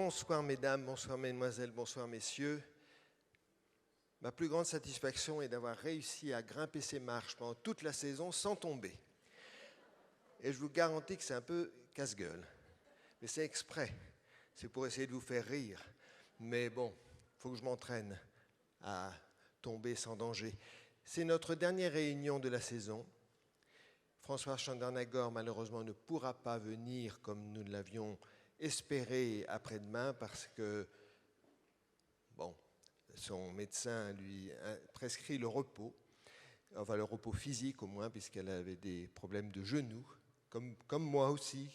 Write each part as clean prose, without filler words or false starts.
Bonsoir mesdames, bonsoir mesdemoiselles, bonsoir messieurs. Ma plus grande satisfaction est d'avoir réussi à grimper ces marches pendant toute la saison sans tomber. Et je vous garantis que c'est un peu casse-gueule. Mais c'est exprès. C'est pour essayer de vous faire rire. Mais bon, il faut que je m'entraîne à tomber sans danger. C'est notre dernière réunion de la saison. François Chandernagor, malheureusement, ne pourra pas venir comme nous l'avions espéré après-demain parce que, bon, son médecin lui prescrit le repos, enfin le repos physique au moins, puisqu'elle avait des problèmes de genoux, comme moi aussi,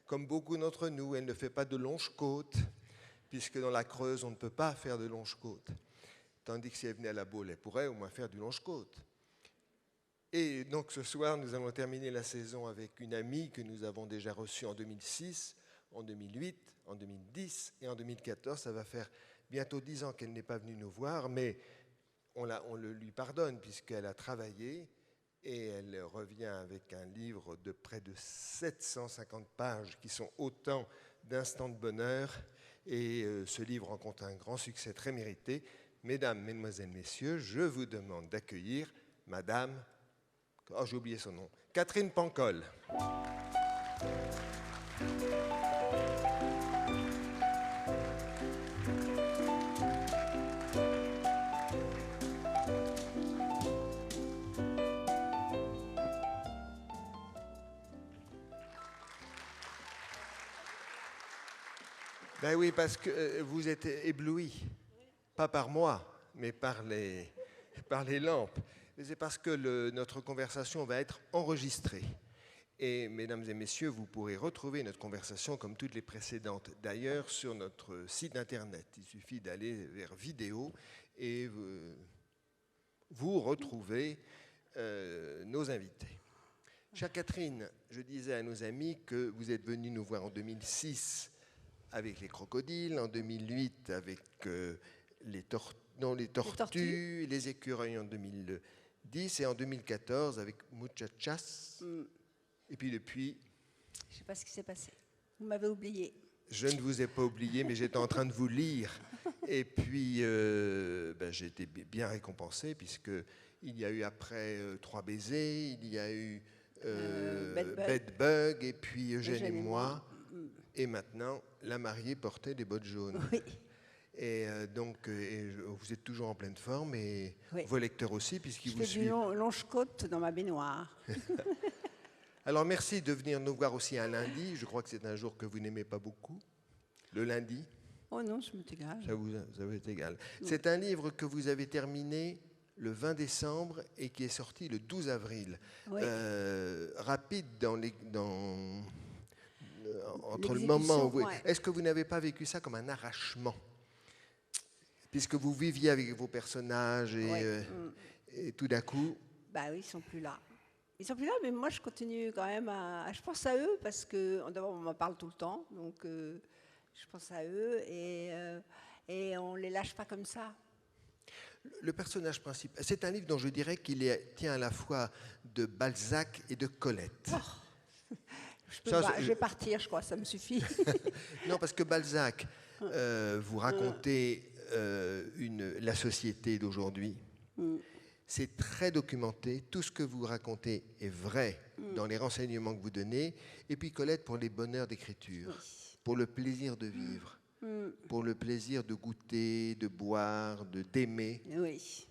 comme beaucoup d'entre nous. Elle ne fait pas de longe-côte, puisque dans la Creuse, on ne peut pas faire de longe-côte. Tandis que si elle venait à la Baule, elle pourrait au moins faire du longe-côte. Et donc ce soir, nous allons terminer la saison avec une amie que nous avons déjà reçue en 2006, en 2008, en 2010 et en 2014. Ça va faire bientôt 10 ans qu'elle n'est pas venue nous voir, mais on le lui pardonne puisqu'elle a travaillé et elle revient avec un livre de près de 750 pages qui sont autant d'instants de bonheur. Et ce livre rencontre un grand succès très mérité. Mesdames, Mesdemoiselles, Messieurs, je vous demande d'accueillir Madame... Oh, j'ai oublié son nom. Catherine Pancol. Ben oui, parce que vous êtes éblouis, pas par moi, mais par les lampes. C'est parce que notre conversation va être enregistrée. Et mesdames et messieurs, vous pourrez retrouver notre conversation comme toutes les précédentes. D'ailleurs, sur notre site internet, il suffit d'aller vers vidéo et vous retrouvez nos invités. Chère Catherine, je disais à nos amis que vous êtes venue nous voir en 2006 avec les crocodiles, en 2008 avec les tortues, les écureuils en 2010 et en 2014 avec Muchachas. Et puis depuis... Je ne sais pas ce qui s'est passé. Vous m'avez oublié. Je ne vous ai pas oublié, mais j'étais en train de vous lire. Et puis, j'ai été bien récompensé, puisqu'il y a eu après 3 baisers, il y a eu Bedbug, et puis Eugène et moi. Et maintenant, la mariée portait des bottes jaunes. Oui. Et donc, vous êtes toujours en pleine forme, et oui. Vos lecteurs aussi, puisqu'ils vous suivent. Je fais du longe-côte dans ma baignoire. Alors, merci de venir nous voir aussi un lundi. Je crois que c'est un jour que vous n'aimez pas beaucoup, le lundi. Oh non, ça m'est égal. Ça vous est égal. C'est un livre que vous avez terminé le 20 décembre et qui est sorti le 12 avril. Oui. Rapide entre le moment où vous... Ouais. Est-ce que vous n'avez pas vécu ça comme un arrachement? Puisque vous viviez avec vos personnages et tout d'un coup... Bah oui, ils ne sont plus là. Ils ne sont plus là, mais moi je continue quand même je pense à eux parce que d'abord on m'en parle tout le temps, donc je pense à eux et on ne les lâche pas comme ça. Le personnage principal, c'est un livre dont je dirais qu'il tient à la fois de Balzac et de Colette. Oh. Je vais partir, je crois, ça me suffit. Non, parce que Balzac, vous racontez la société d'aujourd'hui. C'est très documenté. Tout ce que vous racontez est vrai dans les renseignements que vous donnez. Et puis Colette, pour les bonheurs d'écriture, pour le plaisir de vivre, pour le plaisir de goûter, de boire, d'aimer. Oui.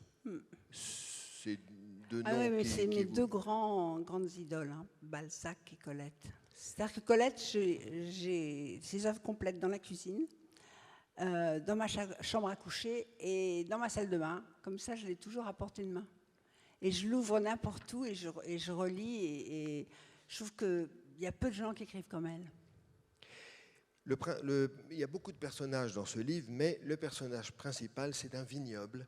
C'est deux noms oui, mais c'est mes deux grandes idoles, hein, Balzac et Colette. C'est-à-dire que Colette, j'ai ses œuvres complètes dans la cuisine, dans ma chambre à coucher et dans ma salle de bain. Comme ça, je l'ai toujours à portée de main. Et je l'ouvre n'importe où et je relis. Et je trouve qu'il y a peu de gens qui écrivent comme elle. Il y a beaucoup de personnages dans ce livre, mais le personnage principal, c'est un vignoble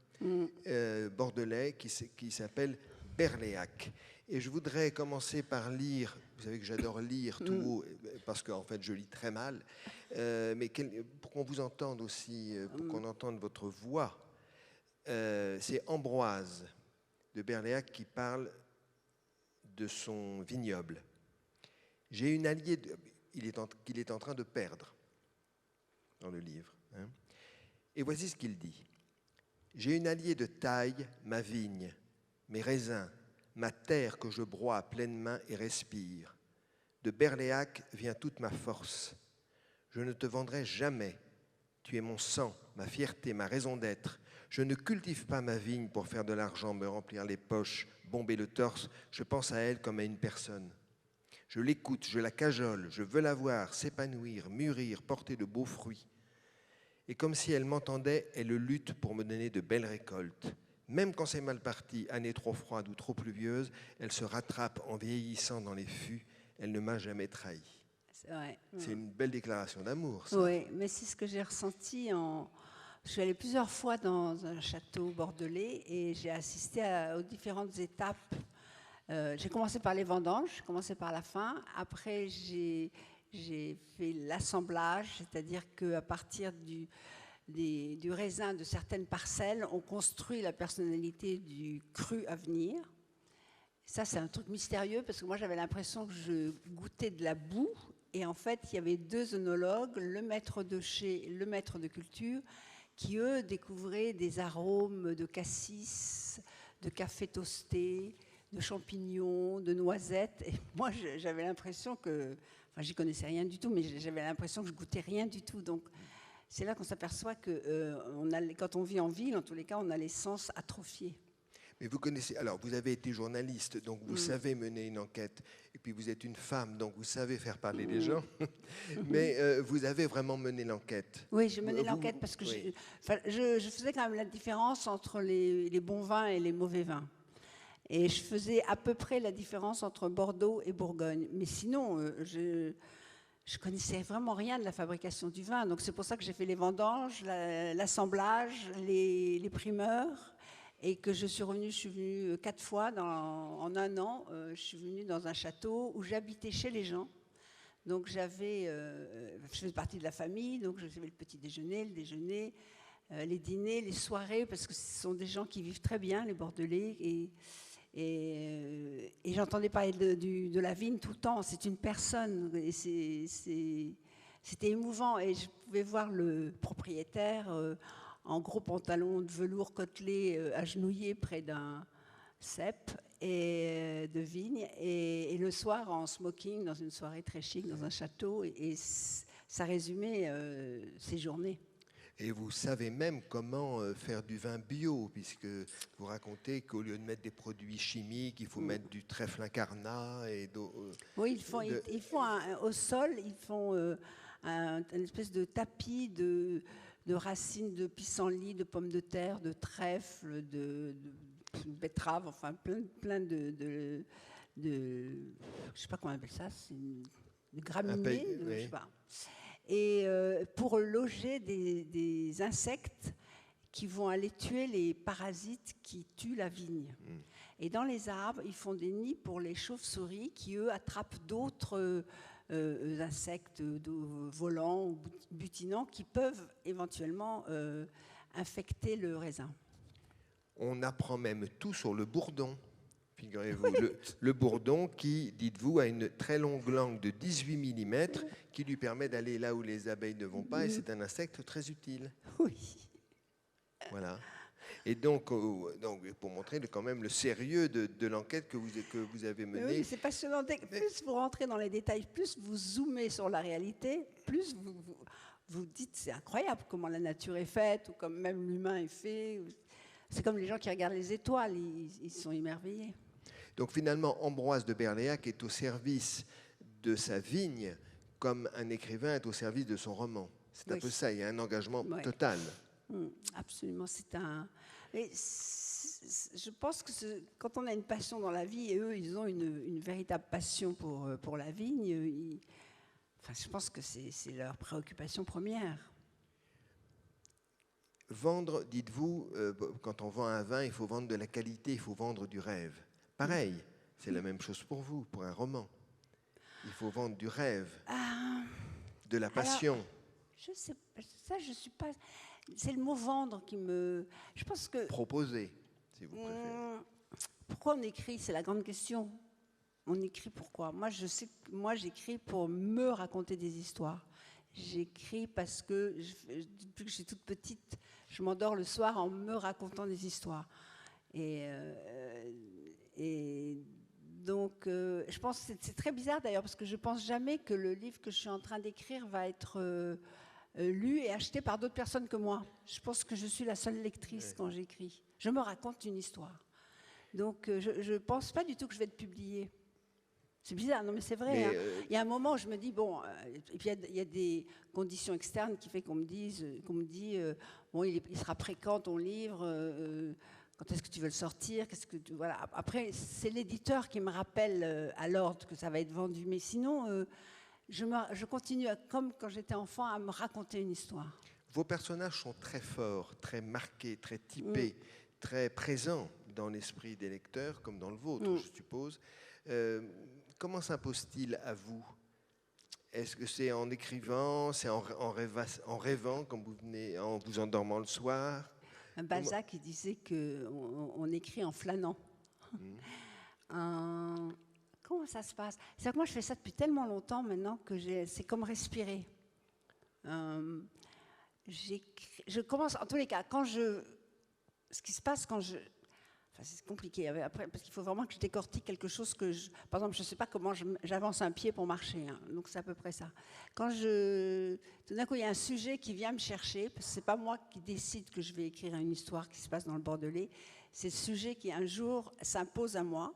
bordelais qui s'appelle Berléac. Et je voudrais commencer par lire, vous savez que j'adore lire tout haut, parce qu'en fait je lis très mal, mais pour qu'on vous entende aussi, pour qu'on entende votre voix, c'est Ambroise de Berléac qui parle de son vignoble. J'ai une alliée qu'il est en train de perdre. dans le livre. Hein. Et voici ce qu'il dit. « J'ai une alliée de taille, ma vigne, mes raisins, ma terre que je broie à pleine main et respire. De Berléac vient toute ma force. Je ne te vendrai jamais. Tu es mon sang, ma fierté, ma raison d'être. Je ne cultive pas ma vigne pour faire de l'argent, me remplir les poches, bomber le torse. Je pense à elle comme à une personne. Je l'écoute, je la cajole, je veux la voir s'épanouir, mûrir, porter de beaux fruits. Et comme si elle m'entendait, elle lutte pour me donner de belles récoltes. Même quand c'est mal parti, année trop froide ou trop pluvieuse, elle se rattrape en vieillissant dans les fûts. Elle ne m'a jamais trahi. » C'est une belle déclaration d'amour, ça. Oui, mais c'est ce que j'ai ressenti. Je suis allée plusieurs fois dans un château bordelais et j'ai assisté aux différentes étapes. J'ai commencé par les vendanges, j'ai commencé par la fin. Après, j'ai fait l'assemblage, c'est-à-dire qu'à partir du raisin de certaines parcelles, on construit la personnalité du cru à venir. Ça, c'est un truc mystérieux parce que moi, j'avais l'impression que je goûtais de la boue. Et en fait, il y avait deux œnologues, le maître de chai et le maître de culture, qui, eux, découvraient des arômes de cassis, de café toasté, de champignons, de noisettes. Et moi, j'avais l'impression que... Enfin, j'y connaissais rien du tout, mais j'avais l'impression que je goûtais rien du tout. Donc, c'est là qu'on s'aperçoit que quand on vit en ville, en tous les cas, on a les sens atrophiés. Mais vous connaissez, alors vous avez été journaliste, donc vous savez mener une enquête, et puis vous êtes une femme, donc vous savez faire parler les gens, mais vous avez vraiment mené l'enquête. Oui, je menais l'enquête parce que oui. je faisais quand même la différence entre les bons vins et les mauvais vins. Et je faisais à peu près la différence entre Bordeaux et Bourgogne. Mais sinon, je connaissais vraiment rien de la fabrication du vin, donc c'est pour ça que j'ai fait les vendanges, l'assemblage, les primeurs. Et que je suis venue 4 fois en un an. Je suis venue dans un château où j'habitais chez les gens. Donc je faisais partie de la famille, donc je faisais le petit déjeuner, le déjeuner, les dîners, les soirées, parce que ce sont des gens qui vivent très bien, les Bordelais. Et j'entendais parler de la vigne tout le temps. C'est une personne, et c'était émouvant. Et je pouvais voir le propriétaire en gros pantalon de velours côtelé, agenouillé près d'un cep de vigne, et le soir en smoking dans une soirée très chic dans un château, et ça résumait ces journées. Et vous savez même comment faire du vin bio, puisque vous racontez qu'au lieu de mettre des produits chimiques, il faut mettre du trèfle incarnat et oui, ils font au sol, ils font une espèce de tapis de racines de pissenlit, de pommes de terre, de trèfle, de betteraves, enfin plein de je sais pas comment on appelle ça, c'est de graminées, oui. je sais pas. Et pour loger des insectes qui vont aller tuer les parasites qui tuent la vigne. Et dans les arbres, ils font des nids pour les chauves-souris qui, eux, attrapent d'autres insectes volants ou butinants qui peuvent éventuellement infecter le raisin. On apprend même tout sur le bourdon, figurez-vous. Oui. Le bourdon qui, dites-vous, a une très longue langue de 18 mm qui lui permet d'aller là où les abeilles ne vont pas, et c'est un insecte très utile. Oui. Voilà. Et donc pour montrer quand même le sérieux de l'enquête que vous avez menée. Oui, c'est passionnant. Plus vous rentrez dans les détails, plus vous zoomez sur la réalité, plus vous dites c'est incroyable comment la nature est faite, ou comme même l'humain est fait. C'est comme les gens qui regardent les étoiles, ils sont émerveillés. Donc finalement, Ambroise de Berléac est au service de sa vigne comme un écrivain est au service de son roman. C'est un peu ça, il y a un engagement total. Absolument, je pense que quand on a une passion dans la vie, et eux, ils ont une véritable passion pour la vigne, je pense que c'est leur préoccupation première. Vendre, dites-vous, quand on vend un vin, il faut vendre de la qualité, il faut vendre du rêve. Pareil, c'est la même chose pour vous, pour un roman. Il faut vendre du rêve, de la passion. Alors, je sais pas, ça, je suis pas... C'est le mot vendre qui me... Je pense que... Proposer, si vous préférez. Pourquoi on écrit? C'est la grande question. On écrit pourquoi? Moi, je sais que j'écris pour me raconter des histoires. J'écris parce que, depuis que je suis toute petite, je m'endors le soir en me racontant des histoires. Et donc, je pense que c'est très bizarre d'ailleurs, parce que je ne pense jamais que le livre que je suis en train d'écrire va être lu et acheté par d'autres personnes que moi. Je pense que je suis la seule lectrice quand j'écris. Je me raconte une histoire. Donc, je ne pense pas du tout que je vais être publiée. C'est bizarre, non mais c'est vrai. Hein. Il y a un moment où je me dis, bon, et puis il y a des conditions externes qui font qu'on me dit, bon, il sera prêt quand ton livre, quand est-ce que tu veux le sortir, voilà. Après, c'est l'éditeur qui me rappelle à l'ordre que ça va être vendu, mais sinon, je continue, comme quand j'étais enfant, à me raconter une histoire. Vos personnages sont très forts, très marqués, très typés, très présents dans l'esprit des lecteurs, comme dans le vôtre, je suppose. Comment s'impose-t-il à vous? Est-ce que c'est en écrivant, c'est en rêvant, comme vous venez, en vous endormant le soir? Balzac, il disait qu'on écrit en flânant. Comment ça se passe? C'est que moi, je fais ça depuis tellement longtemps maintenant que c'est comme respirer. Je commence, en tous les cas, ce qui se passe quand je... Enfin, c'est compliqué, après, parce qu'il faut vraiment que je décortique quelque chose par exemple, je ne sais pas comment j'avance un pied pour marcher, hein, donc c'est à peu près ça. Tout d'un coup, il y a un sujet qui vient me chercher, parce que ce n'est pas moi qui décide que je vais écrire une histoire qui se passe dans le Bordelais, c'est le sujet qui, un jour, s'impose à moi.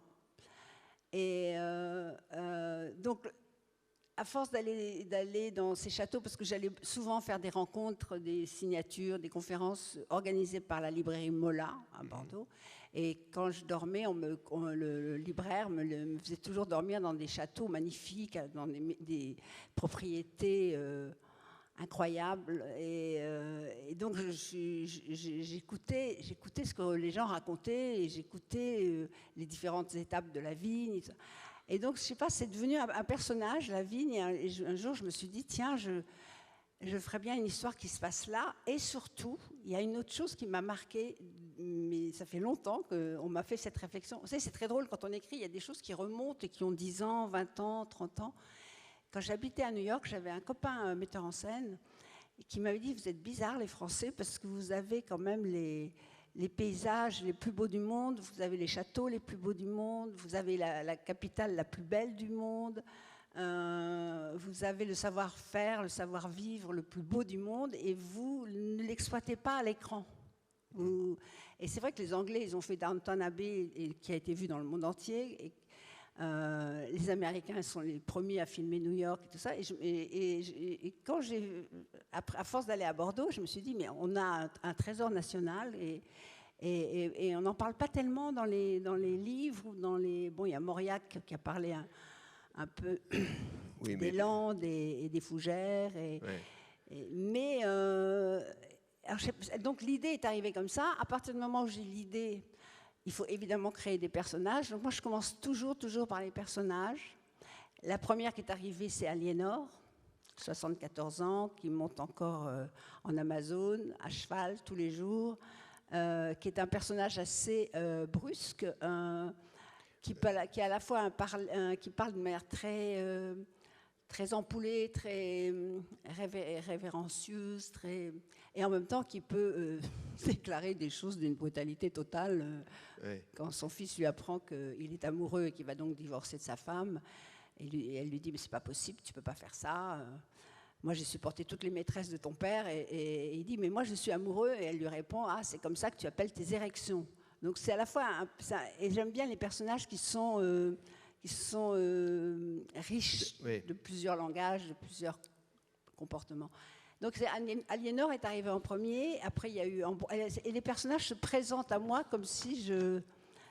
Et donc, à force d'aller dans ces châteaux, parce que j'allais souvent faire des rencontres, des signatures, des conférences organisées par la librairie Mola à Bordeaux. Et quand je dormais, le libraire me faisait toujours dormir dans des châteaux magnifiques, dans des propriétés incroyables. Et donc j'écoutais ce que les gens racontaient, et j'écoutais les différentes étapes de la vigne. Et donc, je ne sais pas, c'est devenu un personnage, la vigne. Et un jour, je me suis dit, tiens, je ferais bien une histoire qui se passe là. Et surtout, il y a une autre chose qui m'a marquée, mais ça fait longtemps qu'on m'a fait cette réflexion. Vous savez, c'est très drôle, quand on écrit, il y a des choses qui remontent et qui ont 10 ans, 20 ans, 30 ans. Quand j'habitais à New York, j'avais un copain metteur en scène qui m'avait dit, vous êtes bizarres les Français, parce que vous avez quand même les paysages les plus beaux du monde, vous avez les châteaux les plus beaux du monde, vous avez la capitale la plus belle du monde, vous avez le savoir-faire, le savoir-vivre le plus beau du monde, et vous ne l'exploitez pas à l'écran. Et c'est vrai que les Anglais, ils ont fait Downton Abbey, qui a été vu dans le monde entier, et les Américains sont les premiers à filmer New York et tout ça. Et quand à force d'aller à Bordeaux, je me suis dit, mais on a un trésor national et on n'en parle pas tellement dans les livres. Bon, il y a Mauriac qui a parlé un peu des Landes et des fougères. Donc l'idée est arrivée comme ça. À partir du moment où j'ai l'idée, il faut évidemment créer des personnages. Donc moi, je commence toujours par les personnages. La première qui est arrivée, c'est Aliénor, 74 ans, qui monte encore en Amazone, à cheval, tous les jours, qui est un personnage assez brusque, qui à la fois qui parle de manière très ampoulée, très révérencieuse, et en même temps qui peut déclarer des choses d'une brutalité totale. Quand son fils lui apprend qu'il est amoureux et qu'il va donc divorcer de sa femme, et elle lui dit, mais c'est pas possible, tu peux pas faire ça. Moi, j'ai supporté toutes les maîtresses de ton père, et il dit, mais moi, je suis amoureux, et elle lui répond, ah, c'est comme ça que tu appelles tes érections. Donc c'est à la fois, et j'aime bien les personnages qui sont riches de plusieurs langages, de plusieurs comportements. Donc Aliénor est arrivée en premier, après il y a eu... Et les personnages se présentent à moi comme si je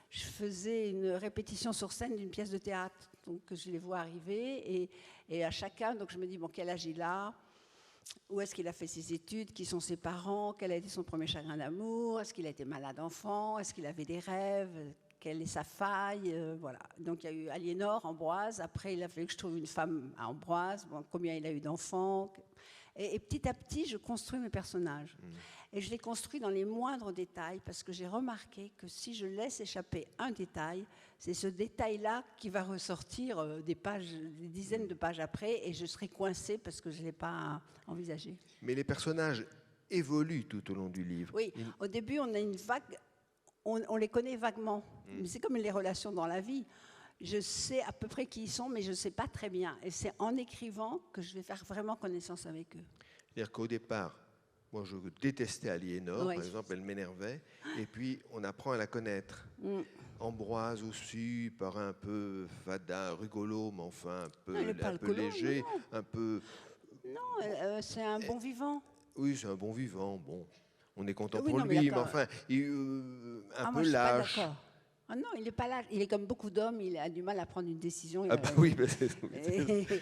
faisais une répétition sur scène d'une pièce de théâtre. Donc je les vois arriver, et à chacun, donc je me dis, bon, quel âge il a, où est-ce qu'il a fait ses études, qui sont ses parents, quel a été son premier chagrin d'amour, est-ce qu'il a été malade enfant, est-ce qu'il avait des rêves, quelle est sa faille, voilà. Donc il y a eu Aliénor, Ambroise, après il a fallu que je trouve une femme à Ambroise, bon, combien il a eu d'enfants, Et petit à petit, je construis mes personnages. Et je les construis dans les moindres détails, parce que j'ai remarqué que si je laisse échapper un détail, c'est ce détail-là qui va ressortir des dizaines de pages après, et je serai coincée parce que je ne l'ai pas envisagé. Mais les personnages évoluent tout au long du livre. Oui, au début, on a une vague, on les connaît vaguement, mais c'est comme les relations dans la vie. Je sais à peu près qui ils sont, mais je ne sais pas très bien. Et c'est en écrivant que je vais faire vraiment connaissance avec eux. C'est-à-dire qu'au départ, moi je détestais Aliénor, Oui. par exemple, elle m'énervait, et puis on apprend à la connaître. Ambroise aussi, paraît un peu fada, rigolo, mais enfin un peu léger, un peu... Non, c'est un bon vivant. Oui, c'est un bon vivant, bon. On est content Oui, pour non, lui, mais d'accord. enfin, un moi, peu je suis pas lâche. d'accord. Ah non, il n'est pas lâche. Il est comme beaucoup d'hommes, il a du mal à prendre une décision. Ah bah oui,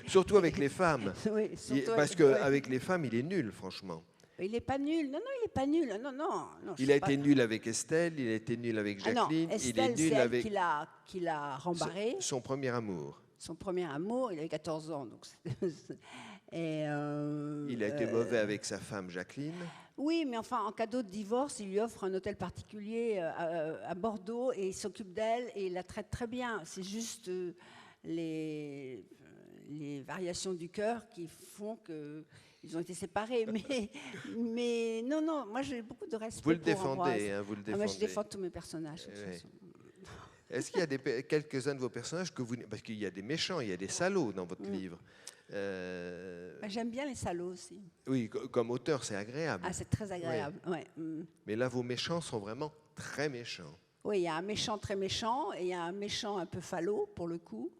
surtout avec les femmes. Oui, surtout Parce qu'avec les femmes, il est nul, franchement. Il n'est pas nul. Non, il n'est pas nul. Non, il a été nul avec Estelle, il a été nul avec Jacqueline. Ah non, Estelle, il est nul avec qui l'a rembarré. Son premier amour. Son premier amour, il avait 14 ans. Donc et il a été mauvais avec sa femme Jacqueline. Oui, mais enfin, en cadeau de divorce, il lui offre un hôtel particulier à Bordeaux et il s'occupe d'elle et il la traite très bien. C'est juste les variations du cœur qui font qu'ils ont été séparés. Mais non, moi j'ai beaucoup de respect vous le pour Ambroise. Défendez, vous le défendez. Moi je défends tous mes personnages. Est-ce qu'il y a quelques-uns de vos personnages que vous... Parce qu'il y a des méchants, il y a des salauds dans votre livre. J'aime bien les salauds aussi. Oui, comme auteur, c'est agréable. Ah, c'est très agréable, ouais. Mais là, vos méchants sont vraiment très méchants. Oui, il y a un méchant très méchant et il y a un méchant un peu falot, pour le coup.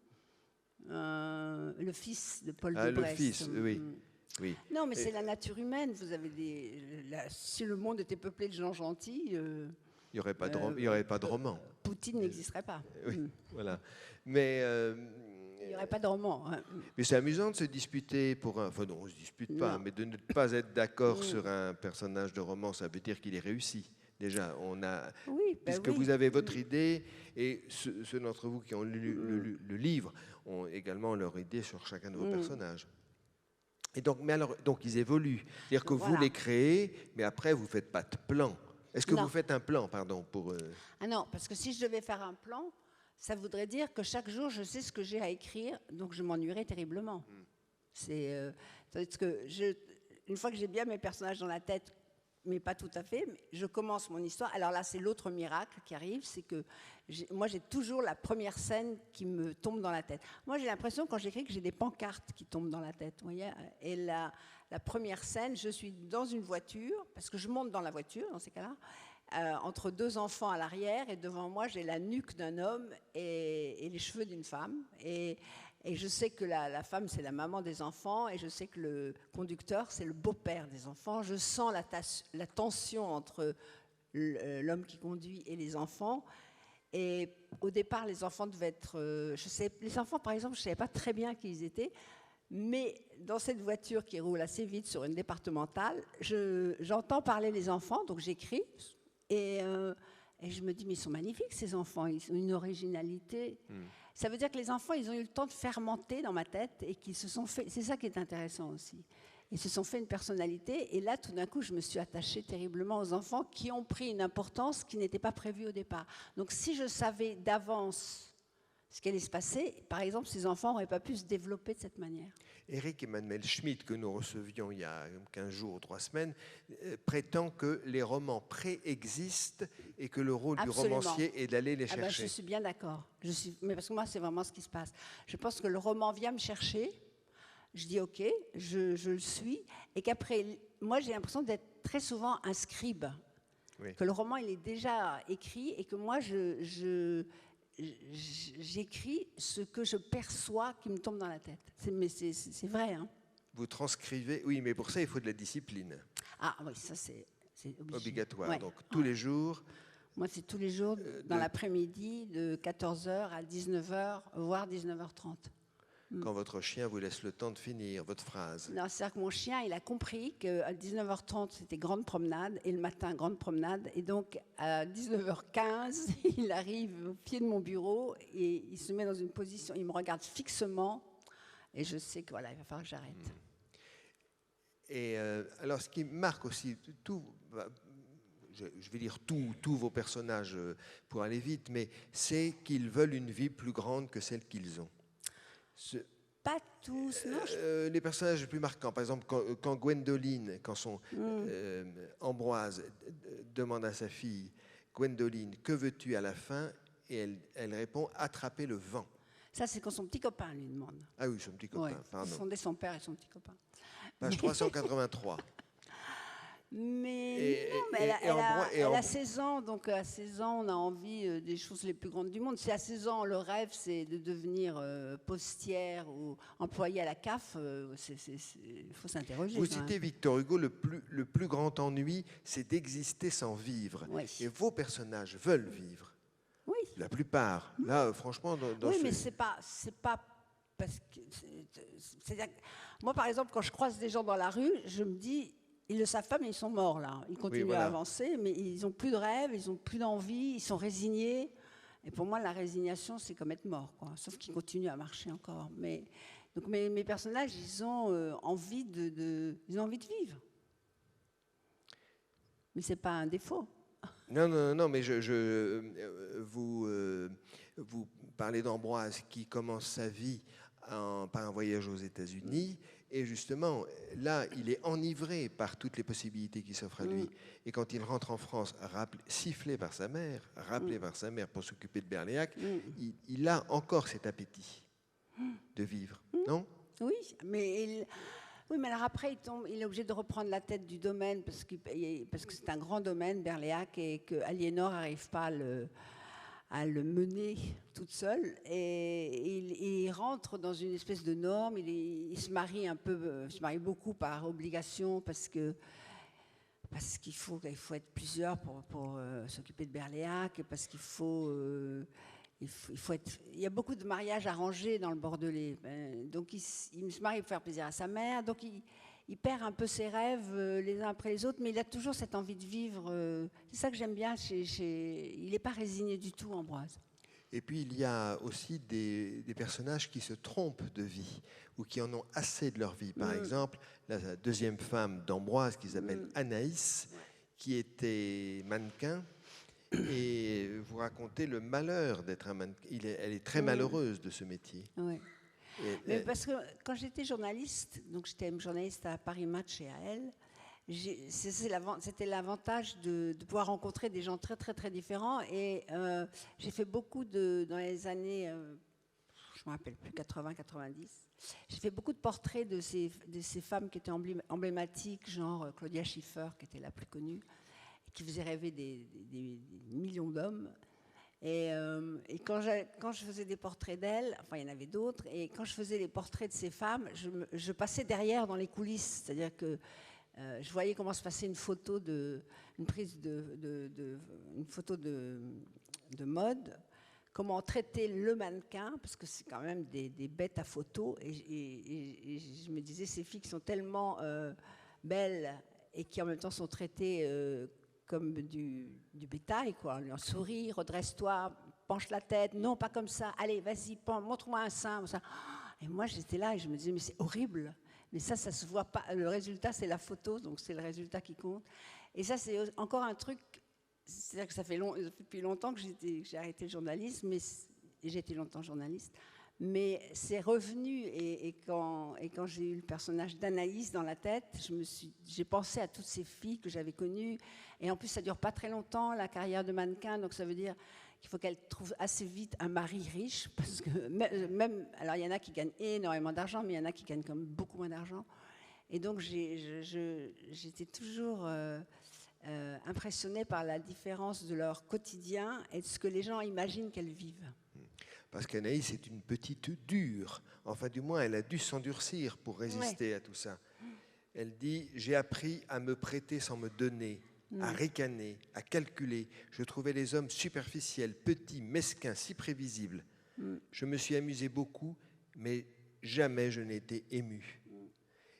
Le fils de Paul de Brest. Le fils, oui. Oui. Non, mais c'est la nature humaine. Vous avez si le monde était peuplé de gens gentils... il n'y aurait pas de roman. Poutine n'existerait pas. Oui, voilà. Mais... il n'y aurait pas de roman. Hein. Mais c'est amusant de se disputer pour un... Enfin non, on ne se dispute pas, mais de ne pas être d'accord sur un personnage de roman, ça veut dire qu'il est réussi. Déjà, puisque vous avez votre idée, et ceux d'entre vous qui ont lu le livre ont également leur idée sur chacun de vos personnages. Et donc, donc ils évoluent. C'est-à-dire que vous les créez, mais après, vous ne faites pas de plan. Est-ce que vous faites un plan, pardon, pour... Ah non, parce que si je devais faire un plan, ça voudrait dire que chaque jour, je sais ce que j'ai à écrire, donc je m'ennuierais terriblement. Parce que une fois que j'ai bien mes personnages dans la tête, mais pas tout à fait, mais je commence mon histoire. Alors là, c'est l'autre miracle qui arrive, c'est que moi, j'ai toujours la première scène qui me tombe dans la tête. Moi, j'ai l'impression, quand j'écris, que j'ai des pancartes qui tombent dans la tête. Vous voyez, et la première scène, je suis dans une voiture, parce que je monte dans la voiture, dans ces cas-là, entre deux enfants à l'arrière, et devant moi, j'ai la nuque d'un homme et les cheveux d'une femme. Et je sais que la femme, c'est la maman des enfants, et je sais que le conducteur, c'est le beau-père des enfants. Je sens la tension entre l'homme qui conduit et les enfants. Et au départ, les enfants devaient être... les enfants, par exemple, je ne savais pas très bien qui ils étaient, mais dans cette voiture qui roule assez vite sur une départementale, j'entends parler les enfants, donc j'écris, et je me dis, mais ils sont magnifiques, ces enfants, ils ont une originalité... Ça veut dire que les enfants, ils ont eu le temps de fermenter dans ma tête et qu'ils se sont fait... C'est ça qui est intéressant aussi. Ils se sont fait une personnalité et là, tout d'un coup, je me suis attachée terriblement aux enfants qui ont pris une importance qui n'était pas prévue au départ. Donc, si je savais d'avance ce qui allait se passer, par exemple, ces enfants n'auraient pas pu se développer de cette manière. Éric Emmanuel Schmitt, que nous recevions il y a 15 jours ou 3 semaines, prétend que les romans préexistent et que le rôle Absolument. du romancier est d'aller les chercher. Je suis bien d'accord. Mais parce que moi, c'est vraiment ce qui se passe. Je pense que le roman vient me chercher, je dis OK, je le suis, et qu'après, moi, j'ai l'impression d'être très souvent un scribe. Oui. Que le roman, il est déjà écrit et que moi, j'écris ce que je perçois qui me tombe dans la tête. Mais c'est vrai. Hein. Vous transcrivez, oui, mais pour ça, il faut de la discipline. Ah oui, ça c'est obligatoire. Ouais. Donc tous les jours. Moi, c'est tous les jours, dans l'après-midi, de 14h à 19h, voire 19h30. Quand votre chien vous laisse le temps de finir votre phrase. Non, c'est-à-dire que mon chien, il a compris qu'à 19h30, c'était grande promenade, et le matin, grande promenade. Et donc, à 19h15, il arrive au pied de mon bureau, et il se met dans une position, il me regarde fixement, et je sais que voilà, il va falloir que j'arrête. Et alors, ce qui marque aussi je vais dire tous vos personnages pour aller vite, mais c'est qu'ils veulent une vie plus grande que celle qu'ils ont. Pas tous, non. Les personnages les plus marquants, par exemple, quand Gwendoline, Ambroise demande à sa fille, Gwendoline, que veux-tu à la fin? Et elle répond, attraper le vent. Ça, c'est quand son petit copain lui demande. Ah oui, son petit copain, pardon. Ils fondaient son père et son petit copain. Page 383. Mais elle a 16 ans, donc à 16 ans, on a envie des choses les plus grandes du monde. Si à 16 ans, le rêve, c'est de devenir postière ou employée à la CAF, il faut s'interroger. Vous citez Victor Hugo, le plus grand ennui, c'est d'exister sans vivre. Oui. Et vos personnages veulent vivre. Oui. La plupart. Là, franchement, oui, mais c'est pas parce que c'est-à-dire que moi, par exemple, quand je croise des gens dans la rue, je me dis, ils le savent pas, mais ils sont morts là. Ils continuent à avancer, mais ils n'ont plus de rêve, ils n'ont plus d'envie, ils sont résignés. Et pour moi, la résignation, c'est comme être mort, quoi. Sauf qu'ils continuent à marcher encore. Donc mes personnages, ils ont envie ils ont envie de vivre. Mais c'est pas un défaut. Non, mais vous parlez d'Ambroise qui commence sa vie par un voyage aux États-Unis, et justement, là, il est enivré par toutes les possibilités qui s'offrent à lui. Et quand il rentre en France, sifflé par sa mère, rappelé par sa mère pour s'occuper de Berléac, il a encore cet appétit de vivre, non? Oui, mais alors après, il est obligé de reprendre la tête du domaine parce que c'est un grand domaine, Berléac, et que Aliénor n'arrive pas à le mener toute seule. Et il rentre dans une espèce de norme. Il se marie se marie beaucoup par obligation parce qu'il faut être plusieurs pour s'occuper de Berléac, et parce qu'il il y a beaucoup de mariages arrangés dans le Bordelais. Donc il se marie pour faire plaisir à sa mère. Donc il perd un peu ses rêves les uns après les autres, mais il a toujours cette envie de vivre. C'est ça que j'aime bien. Il n'est pas résigné du tout, Ambroise. Et puis il y a aussi des personnages qui se trompent de vie ou qui en ont assez de leur vie. Par exemple, la deuxième femme d'Ambroise, qui s'appelle Anaïs, qui était mannequin. Et vous racontez le malheur d'être un mannequin. Elle est très malheureuse de ce métier. Oui. Mais parce que quand j'étais journaliste, donc j'étais journaliste à Paris Match et à Elle, c'était l'avantage de pouvoir rencontrer des gens très très très différents. Et j'ai fait beaucoup dans les années, je ne me rappelle plus, 80-90, j'ai fait beaucoup de portraits de ces femmes qui étaient emblématiques, genre Claudia Schiffer, qui était la plus connue, qui faisait rêver des millions d'hommes. Et quand je faisais des portraits d'elles, enfin il y en avait d'autres, et quand je faisais les portraits de ces femmes, je passais derrière dans les coulisses, c'est-à-dire que je voyais comment se passait une photo une photo de mode, comment traiter le mannequin, parce que c'est quand même des bêtes à photo, et je me disais, ces filles qui sont tellement belles et qui en même temps sont traitées comme du bétail, quoi. On sourit, redresse-toi, penche la tête, non, pas comme ça, allez, vas-y, montre-moi un sein. Ça. Et moi, j'étais là et je me disais, mais c'est horrible. Mais ça se voit pas. Le résultat, c'est la photo, donc c'est le résultat qui compte. Et ça, c'est encore un truc, c'est-à-dire que ça fait depuis longtemps que j'ai arrêté le journalisme, et j'ai été longtemps journaliste. Mais c'est revenu, et quand j'ai eu le personnage d'Anaïs dans la tête, j'ai pensé à toutes ces filles que j'avais connues. Et en plus, ça ne dure pas très longtemps, la carrière de mannequin, donc ça veut dire qu'il faut qu'elle trouve assez vite un mari riche, parce que même, alors il y en a qui gagnent énormément d'argent, mais il y en a qui gagnent quand même beaucoup moins d'argent. Et donc j'étais toujours impressionnée par la différence de leur quotidien et de ce que les gens imaginent qu'elles vivent. Parce qu'Anaïs est une petite dure. Enfin, du moins, elle a dû s'endurcir pour résister à tout ça. Elle dit « J'ai appris à me prêter sans me donner, à ricaner, à calculer. Je trouvais les hommes superficiels, petits, mesquins, si prévisibles. Je me suis amusée beaucoup, mais jamais je n'ai été émue. »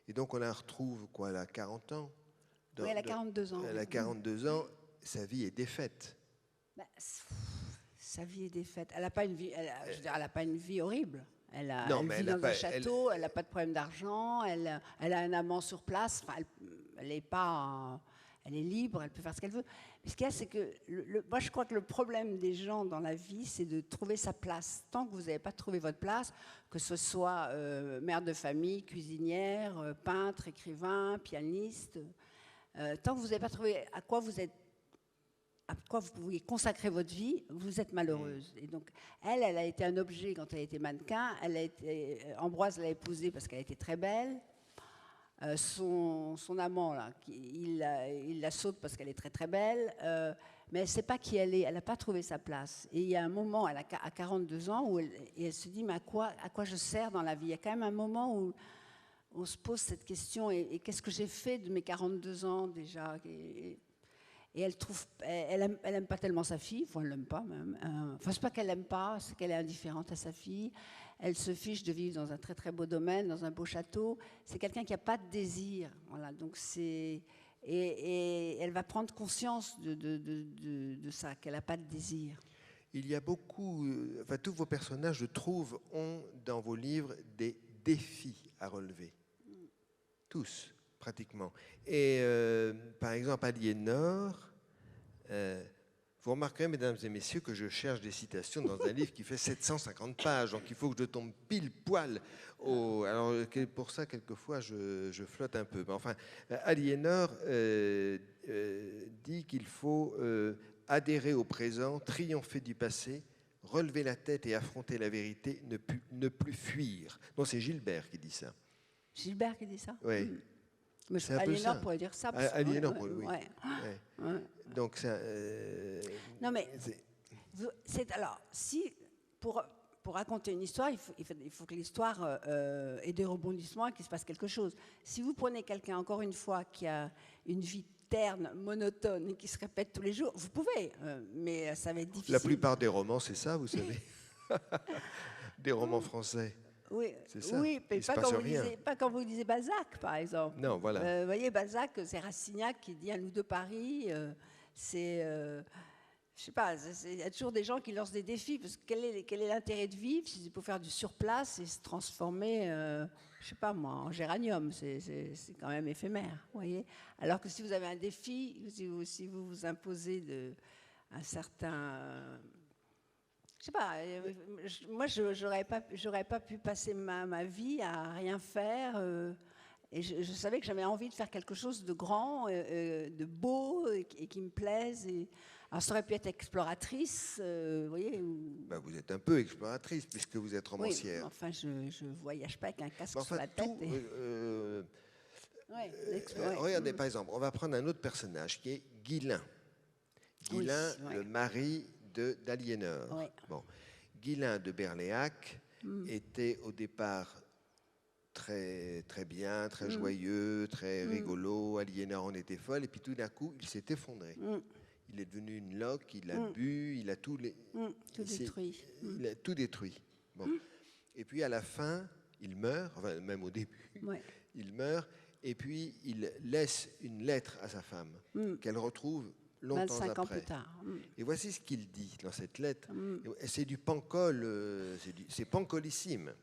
Et donc, on la retrouve, quoi, elle a 40 ans. Oui, elle a 42 ans. Elle a 42 ans, sa vie est défaite. Sa vie est défaite. Elle n'a pas une vie, elle a pas une vie horrible. Non, Elle mais vit elle n'a dans pas- un château, elle n'a pas de problème d'argent, elle a un amant sur place, enfin, elle est pas, elle est libre, elle peut faire ce qu'elle veut. Mais ce qu'il y a, c'est que moi, je crois que le problème des gens dans la vie, c'est de trouver sa place. Tant que vous n'avez pas trouvé votre place, que ce soit mère de famille, cuisinière, peintre, écrivain, pianiste, tant que vous n'avez pas trouvé à quoi vous pouvez consacrer votre vie, vous êtes malheureuse. Et donc, elle a été un objet quand elle était mannequin. Ambroise l'a épousée parce qu'elle était très belle. Son amant, là, il la saute parce qu'elle est très très belle. Mais elle ne sait pas qui elle est. Elle n'a pas trouvé sa place. Et il y a un moment, elle a 42 ans, où elle se dit, mais à quoi je sers dans la vie? Il y a quand même un moment où on se pose cette question, et qu'est-ce que j'ai fait de mes 42 ans déjà? Et elle aime pas tellement sa fille, enfin elle l'aime pas même. Enfin c'est pas qu'elle l'aime pas, c'est qu'elle est indifférente à sa fille. Elle se fiche de vivre dans un très très beau domaine, dans un beau château. C'est quelqu'un qui a pas de désir, voilà. Donc et elle va prendre conscience de ça, qu'elle a pas de désir. Il y a beaucoup, enfin tous vos personnages, je trouve, ont dans vos livres des défis à relever. Tous, pratiquement. Et par exemple, Aliénor, vous remarquerez, mesdames et messieurs, que je cherche des citations dans un livre qui fait 750 pages, donc il faut que je tombe pile poil au... Alors pour ça, quelquefois, je flotte un peu. Mais enfin, Aliénor dit qu'il faut adhérer au présent, triompher du passé, relever la tête et affronter la vérité, ne plus fuir. Non, c'est Gilbert qui dit ça. Gilbert qui dit ça? Oui. Mais C'est un peu Aliénor ça. pourrait dire ça. Aliénor, oui. Ouais. Ouais. Donc ça. Non mais alors si pour raconter une histoire, il faut que l'histoire ait des rebondissements et qu'il se passe quelque chose. Si vous prenez quelqu'un, encore une fois, qui a une vie terne, monotone et qui se répète tous les jours, vous pouvez, mais ça va être difficile. La plupart des romans, c'est ça, vous savez. Des romans français. Oui, c'est ça. Oui, mais pas quand vous lisez Balzac, par exemple. Non, voilà. Vous voyez, Balzac, c'est Rastignac qui dit Un loup de Paris. Je sais pas, il y a toujours des gens qui lancent des défis, parce que quel est l'intérêt de vivre si c'est pour faire du surplace et se transformer, je sais pas moi, en géranium, c'est quand même éphémère, vous voyez. Alors que si vous avez un défi, si vous vous imposez un certain... Je sais pas, moi j'aurais pas pu passer ma vie à rien faire, et je savais que j'avais envie de faire quelque chose de grand, de beau et qui me plaise. Alors ça aurait pu être exploratrice, vous voyez. Ben, vous êtes un peu exploratrice puisque vous êtes romancière. Oui, enfin je voyage pas avec un casque sur la tête. Regardez, par exemple, on va prendre un autre personnage qui est Guilain. Guilain, le mari d'Aliénor. Oui. Bon. Guilain de Berléac était au départ très, très bien, très joyeux, très rigolo. Aliénor en était folle, et puis tout d'un coup, il s'est effondré. Il est devenu une loque, il a bu, il a tout détruit. Il a tout détruit. Bon. Et puis à la fin, il meurt, enfin même au début, il meurt, et puis il laisse une lettre à sa femme qu'elle retrouve longtemps 25 ans après. plus tard. Et voici ce qu'il dit dans cette lettre. C'est du pancol, c'est pancolissime.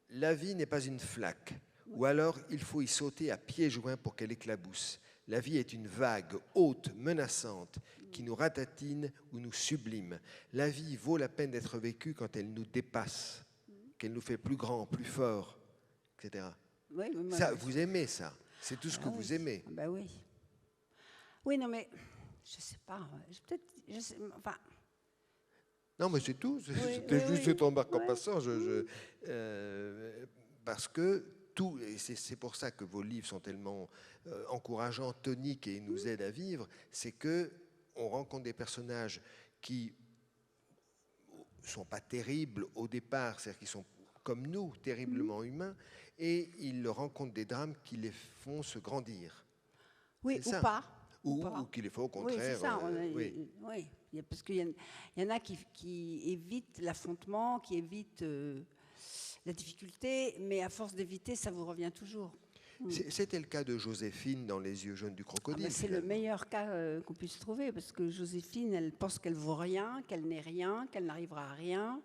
La vie n'est pas une flaque, ou alors il faut y sauter à pieds joints pour qu'elle éclabousse. La vie est une vague haute, menaçante, qui nous ratatine ou nous sublime. La vie vaut la peine d'être vécue quand elle nous dépasse, qu'elle nous fait plus grand, plus fort, etc. Oui, ça, vous aimez ça. C'est tout ce que vous aimez. Ben oui. Oui, non, mais je sais pas. Enfin. Non, mais c'est tout. C'était juste cette remarque en passant. Parce que tout, et c'est pour ça que vos livres sont tellement encourageants, toniques et nous aident à vivre, c'est que on rencontre des personnages qui sont pas terribles au départ, c'est-à-dire qu'ils sont comme nous, terriblement humains, et ils rencontrent des drames qui les font se grandir. Oui, ou pas. Ou qu'il les faut au contraire. Oui, c'est ça. Oui. Parce qu'il y en a qui évitent l'affrontement, qui évitent la difficulté, mais à force d'éviter, ça vous revient toujours. C'était le cas de Joséphine dans Les yeux jaunes du crocodile. C'est le meilleur cas qu'on puisse trouver, parce que Joséphine, elle pense qu'elle vaut rien, qu'elle n'est rien, qu'elle n'arrivera à rien.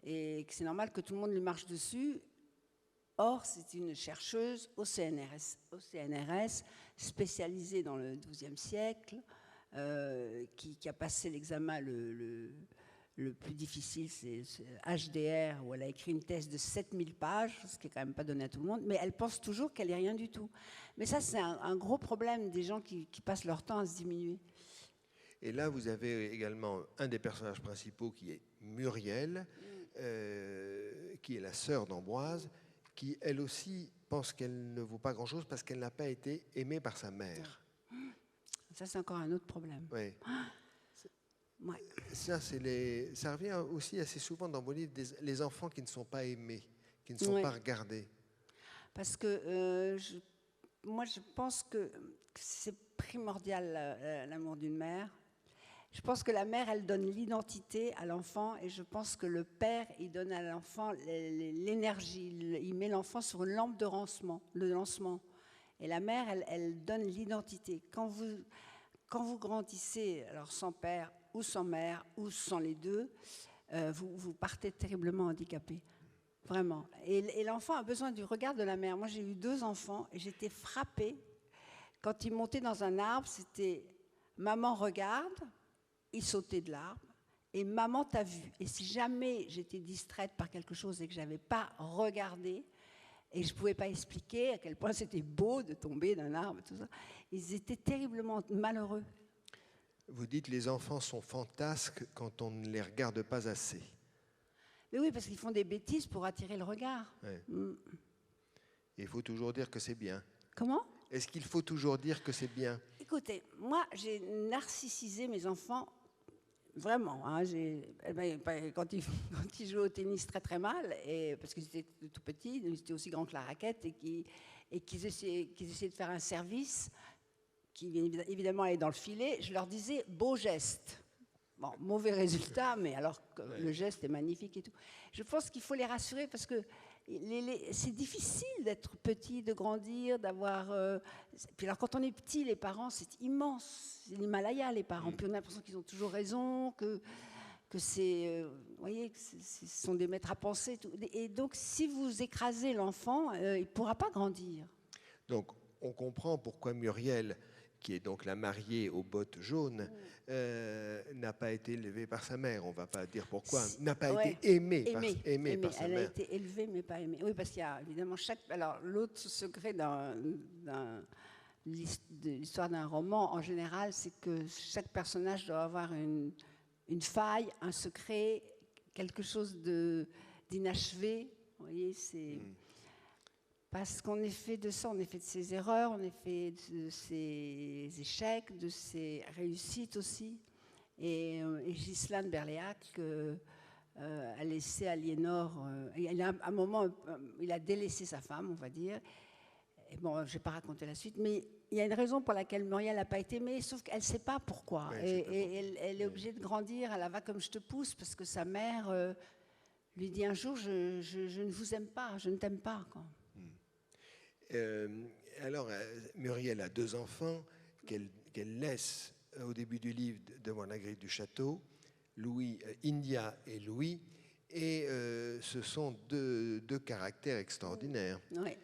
et que c'est normal que tout le monde lui marche dessus. Or, c'est une chercheuse au CNRS spécialisée dans le XIIe siècle, qui a passé l'examen le plus difficile, c'est HDR, où elle a écrit une thèse de 7000 pages, ce qui n'est quand même pas donné à tout le monde, mais elle pense toujours qu'elle n'est rien du tout. Mais ça, c'est un gros problème des gens qui passent leur temps à se diminuer. Et là, vous avez également un des personnages principaux qui est Muriel, qui est la sœur d'Ambroise, qui, elle aussi, pense qu'elle ne vaut pas grand-chose parce qu'elle n'a pas été aimée par sa mère. Ça, c'est encore un autre problème. Oui. Ouais. Ça revient aussi assez souvent dans vos livres, les enfants qui ne sont pas aimés, qui ne sont pas regardés. Parce que moi, je pense que c'est primordial, l'amour d'une mère. Je pense que la mère, elle donne l'identité à l'enfant, et je pense que le père, il donne à l'enfant l'énergie, il met l'enfant sur une lampe de lancement. Et la mère, elle donne l'identité. Quand vous grandissez, alors sans père ou sans mère ou sans les deux, vous partez terriblement handicapé. Vraiment. Et l'enfant a besoin du regard de la mère. Moi, j'ai eu 2 enfants et j'étais frappée. Quand ils montaient dans un arbre, c'était « Maman, regarde », ils sautaient de l'arbre et « Maman, t'as vu ». Et si jamais j'étais distraite par quelque chose et que je n'avais pas regardé, et je ne pouvais pas expliquer à quel point c'était beau de tomber d'un arbre, tout ça, ils étaient terriblement malheureux. Vous dites les enfants sont fantasques quand on ne les regarde pas assez. Mais oui, parce qu'ils font des bêtises pour attirer le regard. Ouais. Et il faut toujours dire que c'est bien. Comment ? Est-ce qu'il faut toujours dire que c'est bien ? Écoutez, moi, j'ai narcissisé mes enfants, vraiment. Hein, quand ils jouaient au tennis très très mal, parce qu'ils étaient tout petits, ils étaient aussi grands que la raquette, et qu'ils essayaient de faire un service qui évidemment allait dans le filet, je leur disais « beau geste ». Bon, mauvais résultat, mais alors que le geste est magnifique et tout. Je pense qu'il faut les rassurer parce que c'est difficile d'être petit, de grandir, d'avoir... Puis alors quand on est petit, les parents, c'est immense. C'est l'Himalaya, les parents. Puis on a l'impression qu'ils ont toujours raison, que c'est... vous voyez, que ce sont des maîtres à penser. Tout. Et donc, si vous écrasez l'enfant, il ne pourra pas grandir. Donc, on comprend pourquoi Muriel, qui est donc la mariée aux bottes jaunes, n'a pas été élevée par sa mère. On ne va pas dire pourquoi. N'a pas été aimée par sa mère. Elle a été élevée, mais pas aimée. Oui, parce qu'il y a évidemment Alors, l'autre secret de l'histoire d'un roman, en général, c'est que chaque personnage doit avoir une faille, un secret, quelque chose d'inachevé. Vous voyez, c'est... Parce qu'on est fait de ça, on est fait de ses erreurs, on est fait de ses échecs, de ses réussites aussi. Et Ghislain Berléac a laissé Aliénor... il a, à un moment, il a délaissé sa femme, on va dire. Et bon, je ne vais pas raconter la suite, mais il y a une raison pour laquelle Muriel n'a pas été aimée, sauf qu'elle ne sait pas pourquoi. Elle est obligée de grandir, elle va comme je te pousse, parce que sa mère lui dit un jour, je ne vous aime pas, je ne t'aime pas, quoi. Alors, Muriel a 2 enfants qu'elle laisse au début du livre devant la grille du château, India et Louis, et ce sont deux caractères extraordinaires. Oui.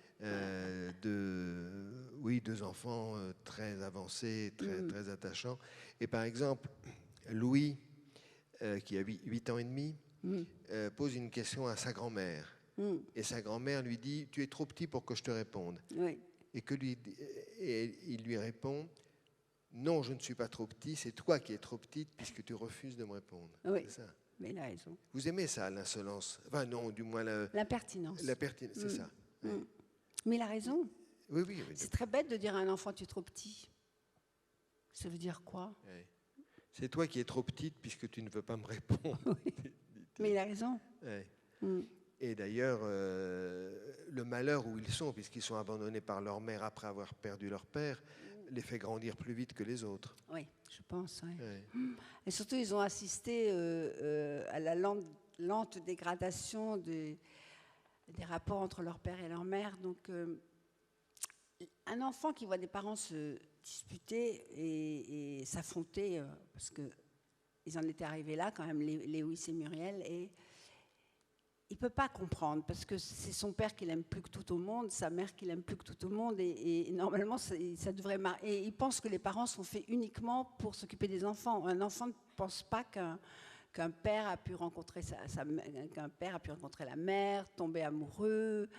2 enfants très avancés, très attachants. Et par exemple, Louis, qui a 8 ans et demi, pose une question à sa grand-mère. Et sa grand-mère lui dit « Tu es trop petit pour que je te réponde. Oui. » Et il lui répond « Non, je ne suis pas trop petit, c'est toi qui es trop petite puisque tu refuses de me répondre. » Oui, c'est ça. Mais il a raison. Vous aimez ça, l'insolence? Enfin non, du moins... L'impertinence. C'est ça. Oui. Mais il a raison. Oui. C'est très bête de dire à un enfant « Tu es trop petit ». Ça veut dire quoi? Oui. C'est toi qui es trop petite puisque tu ne veux pas me répondre. Oui. Mais il a raison. Oui. Et d'ailleurs, le malheur où ils sont, puisqu'ils sont abandonnés par leur mère après avoir perdu leur père, les fait grandir plus vite que les autres. Oui, je pense. Oui. Oui. Et surtout, ils ont assisté à la lente dégradation des rapports entre leur père et leur mère. Donc, un enfant qui voit des parents se disputer et s'affronter, parce qu'ils en étaient arrivés là quand même, Lewis et Muriel, et il ne peut pas comprendre, parce que c'est son père qu'il aime plus que tout au monde, sa mère qu'il aime plus que tout au monde, et normalement, ça devrait... Et il pense que les parents sont faits uniquement pour s'occuper des enfants. Un enfant ne pense pas qu'un père a pu rencontrer qu'un père a pu rencontrer la mère, tomber amoureux.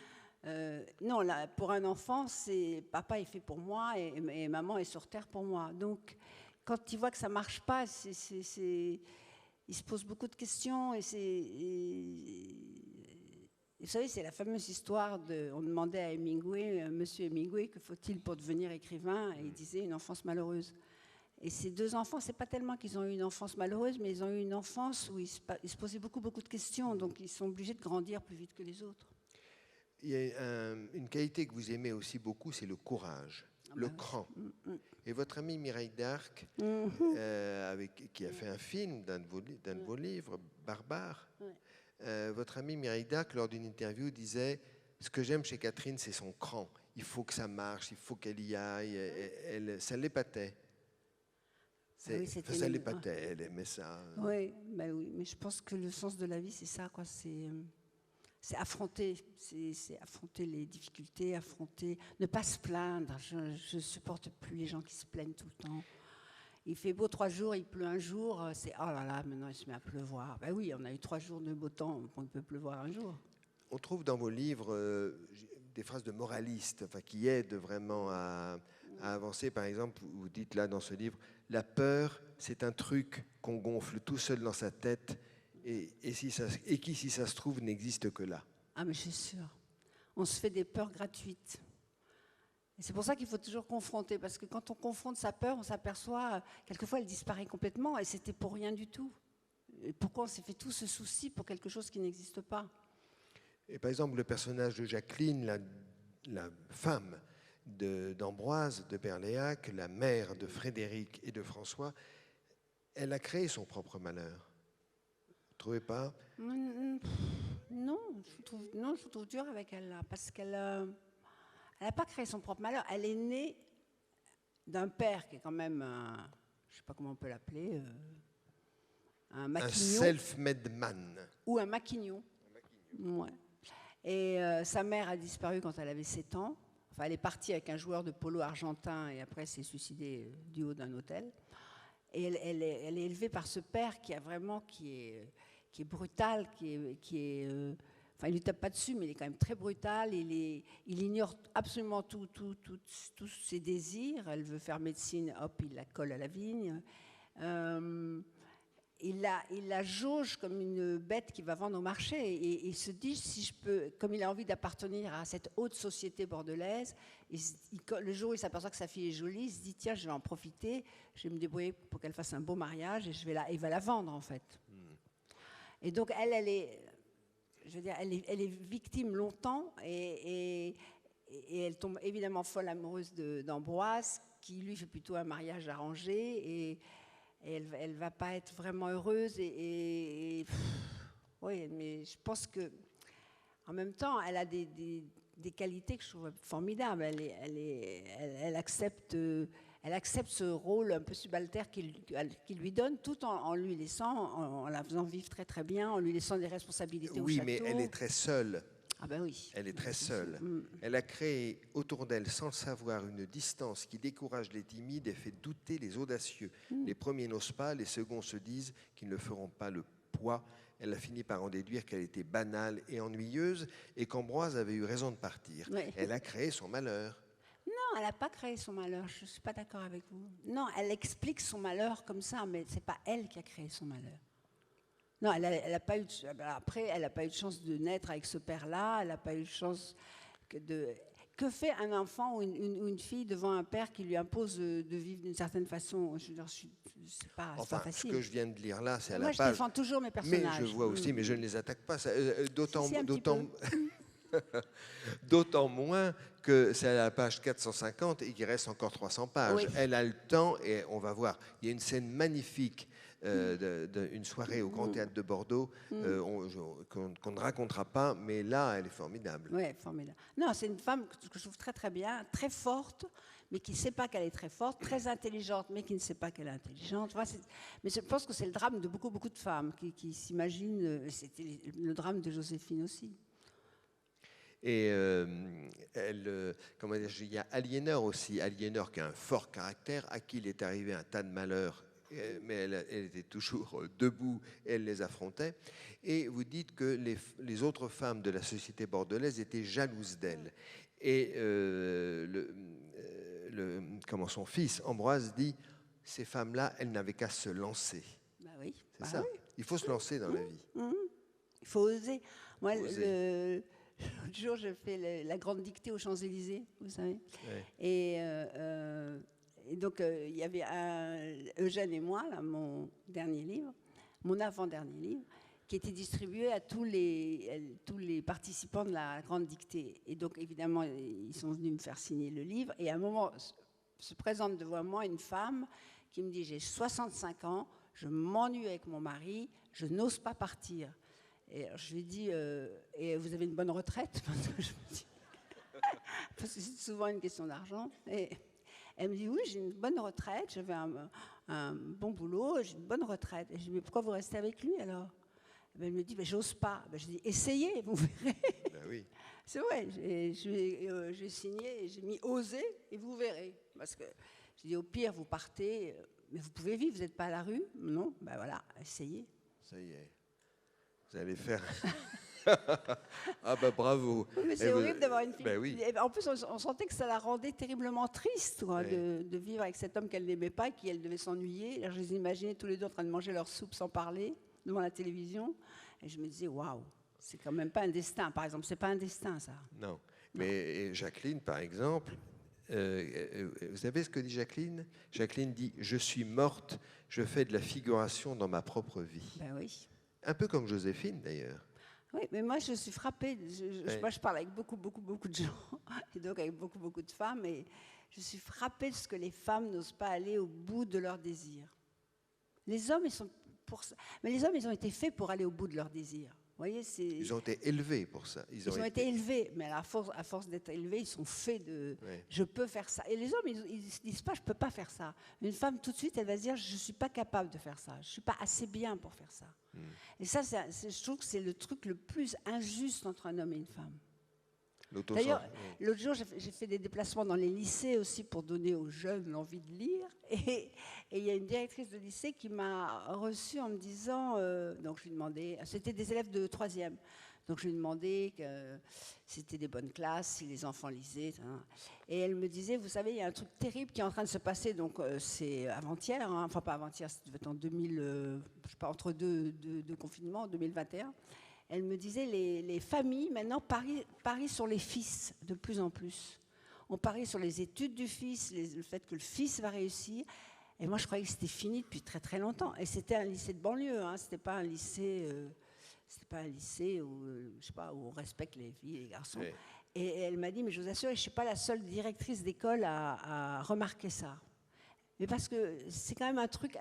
Non, là, pour un enfant, c'est papa est fait pour moi et maman est sur terre pour moi. Donc, quand il voit que ça marche pas, il se pose beaucoup de questions et vous savez, c'est la fameuse histoire on demandait à Hemingway, Monsieur Hemingway, que faut-il pour devenir écrivain, et il disait une enfance malheureuse. Et ces deux enfants, c'est pas tellement qu'ils ont eu une enfance malheureuse, mais ils ont eu une enfance où ils se posaient beaucoup de questions, donc ils sont obligés de grandir plus vite que les autres. Il y a une qualité que vous aimez aussi beaucoup, c'est le courage, le cran. Et votre amie Mireille d'Arc, qui a fait un film d'un de vos livres, Barbare, votre amie Mireille d'Arc, lors d'une interview, disait « Ce que j'aime chez Catherine, c'est son cran. Il faut que ça marche, il faut qu'elle y aille. » Ça l'épatait. Oui, ça l'épatait, elle aimait ça. Oui, mais je pense que le sens de la vie, c'est ça, quoi. C'est affronter, c'est affronter les difficultés, ne pas se plaindre. Je supporte plus les gens qui se plaignent tout le temps. Il fait beau 3 jours, il pleut un jour, c'est oh là là, maintenant il se met à pleuvoir. Ben oui, on a eu 3 jours de beau temps, on peut pleuvoir un jour. On trouve dans vos livres des phrases de moralistes, enfin, qui aident vraiment à avancer. Par exemple, vous dites là dans ce livre, la peur, c'est un truc qu'on gonfle tout seul dans sa tête et qui, si ça se trouve, n'existe que là. Ah, mais je suis sûre. On se fait des peurs gratuites. Et c'est pour ça qu'il faut toujours confronter, parce que quand on confronte sa peur, on s'aperçoit, quelquefois elle disparaît complètement, et c'était pour rien du tout. Et pourquoi on s'est fait tout ce souci pour quelque chose qui n'existe pas? Et par exemple, le personnage de Jacqueline, la femme d'Ambroise de Berléac, la mère de Frédéric et de François, elle a créé son propre malheur. Vous ne trouvez pas? Non, je trouve dur avec elle, là, parce qu'elle n'a pas créé son propre malheur. Elle est née d'un père qui est quand même, je ne sais pas comment on peut l'appeler, un maquignon. Un self-made man. Ou un maquignon. Ouais. Et sa mère a disparu quand elle avait 7 ans. Enfin, elle est partie avec un joueur de polo argentin et après s'est suicidée du haut d'un hôtel. Et elle est élevée par ce père qui est brutal, enfin, il ne lui tape pas dessus, mais il est quand même très brutal. Il ignore absolument tous ses désirs. Elle veut faire médecine, hop, il la colle à la vigne. Il la jauge comme une bête qui va vendre au marché et il se dit, si je peux, comme il a envie d'appartenir à cette haute société bordelaise, le jour où il s'aperçoit que sa fille est jolie, il se dit, tiens, je vais en profiter, je vais me débrouiller pour qu'elle fasse un beau mariage et il va la vendre en fait. Et donc elle est victime longtemps et elle tombe évidemment folle amoureuse d'Ambroise, qui lui fait plutôt un mariage arrangé et elle ne va pas être vraiment heureuse. Oui, mais je pense qu'en même temps, elle a des qualités que je trouve formidables. Elle accepte ce rôle un peu subalterne qu'il lui donne, tout en lui laissant, en la faisant vivre très très bien, en lui laissant des responsabilités au château. Oui, mais elle est très seule. Ah ben oui. Elle est très seule. Elle a créé autour d'elle, sans le savoir, une distance qui décourage les timides et fait douter les audacieux. Les premiers n'osent pas, les seconds se disent qu'ils ne feront pas le poids. Elle a fini par en déduire qu'elle était banale et ennuyeuse et qu'Ambroise avait eu raison de partir. Oui. Elle a créé son malheur. Non, elle n'a pas créé son malheur, je ne suis pas d'accord avec vous. Non, elle explique son malheur comme ça, mais ce n'est pas elle qui a créé son malheur. Non, elle n'a pas eu de chance de naître avec ce père-là, elle n'a pas eu de chance Que fait un enfant ou une fille devant un père qui lui impose de vivre d'une certaine façon? Je veux dire, c'est pas facile. Ce que je viens de lire là, c'est à la page. Moi, je défends toujours mes personnages. Mais je vois aussi, mais je ne les attaque pas. D'autant moins que c'est à la page 450 et qu'il reste encore 300 pages. Oui. Elle a le temps et on va voir. Il y a une scène magnifique une soirée au Grand Théâtre de Bordeaux qu'on ne racontera pas, mais là, elle est formidable. Oui, formidable. Non, c'est une femme que je trouve très très bien, très forte, mais qui ne sait pas qu'elle est très forte, très intelligente, mais qui ne sait pas qu'elle est intelligente. Voilà, mais je pense que c'est le drame de beaucoup de femmes qui s'imaginent, c'était le drame de Joséphine aussi. Et comment dire, il y a Aliénor aussi, Aliénor qui a un fort caractère, à qui il est arrivé un tas de malheurs, mais elle était toujours debout, et elle les affrontait. Et vous dites que les autres femmes de la société bordelaise étaient jalouses d'elle. Et comment son fils, Ambroise, dit, ces femmes-là, elles n'avaient qu'à se lancer. Bah oui. C'est ça. Oui. Il faut se lancer dans la vie. Il faut oser. Moi, l'autre jour, je fais la grande dictée aux Champs-Élysées, vous savez. Ouais. Et donc, il y avait Eugène et moi, là, mon dernier livre, mon avant-dernier livre, qui était distribué à tous les participants de la grande dictée. Et donc, évidemment, ils sont venus me faire signer le livre. Et à un moment, se présente devant moi une femme qui me dit « J'ai 65 ans, je m'ennuie avec mon mari, je n'ose pas partir. » Et alors, je lui ai dit « Et vous avez une bonne retraite ?» Parce que c'est souvent une question d'argent. Et elle me dit « Oui, j'ai une bonne retraite, j'avais un bon boulot, j'ai une bonne retraite. » Et je lui dis « Mais pourquoi vous restez avec lui alors ?» Elle me dit « J'ose pas. » Je dis « Essayez, vous verrez. » Ben oui. C'est vrai, j'ai signé et j'ai mis « Osez et vous verrez. » Parce que j'ai dit « Au pire, vous partez, mais vous pouvez vivre, vous n'êtes pas à la rue. » Non, ben voilà, essayez. Ça y est. Vous allez faire... Ah ben bravo. Oui, mais c'est horrible d'avoir une fille. Ben oui. En plus, on sentait que ça la rendait terriblement triste quoi, oui. de vivre avec cet homme qu'elle n'aimait pas, qui elle devait s'ennuyer. Alors, je les imaginais tous les deux en train de manger leur soupe sans parler devant la télévision. Et je me disais, waouh, c'est quand même pas un destin. Par exemple, c'est pas un destin, ça. Non. Mais Jacqueline, par exemple, vous savez ce que dit Jacqueline ? Jacqueline dit « Je suis morte, je fais de la figuration dans ma propre vie. » Ben oui. Un peu comme Joséphine, d'ailleurs. Oui, mais moi, je suis frappée. Moi, je parle avec beaucoup de gens, et donc avec beaucoup de femmes, et je suis frappée de ce que les femmes n'osent pas aller au bout de leurs désirs. Les hommes, ils sont pour ça. Mais les hommes, ils ont été faits pour aller au bout de leurs désirs. Vous voyez, ils ont été élevés pour ça. Ils ont été élevés, mais à force d'être élevés, ils sont faits de « je peux faire ça ». Et les hommes, ils ne se disent pas « je ne peux pas faire ça ». Une femme, tout de suite, elle va se dire « je ne suis pas capable de faire ça, je ne suis pas assez bien pour faire ça ». Et ça, je trouve que c'est le truc le plus injuste entre un homme et une femme. D'ailleurs, l'autre jour, j'ai fait des déplacements dans les lycées aussi pour donner aux jeunes l'envie de lire. Et il y a une directrice de lycée qui m'a reçue en me disant, donc je lui demandais, c'était des élèves de 3e, donc je lui demandais que c'était des bonnes classes, si les enfants lisaient. Et elle me disait, vous savez, il y a un truc terrible qui est en train de se passer, donc c'est avant-hier, hein, enfin pas avant-hier, c'était en 2000, je sais pas, entre deux confinements, en 2021. Elle me disait, les familles, maintenant, parient sur les fils de plus en plus. On parie sur les études du fils, le fait que le fils va réussir. Et moi, je croyais que c'était fini depuis très, très longtemps. Et c'était un lycée de banlieue, hein, c'était pas un lycée où, je sais pas, où on respecte les filles et les garçons. Oui. Et elle m'a dit, mais je vous assure, je ne suis pas la seule directrice d'école à remarquer ça. Mais parce que c'est quand même un truc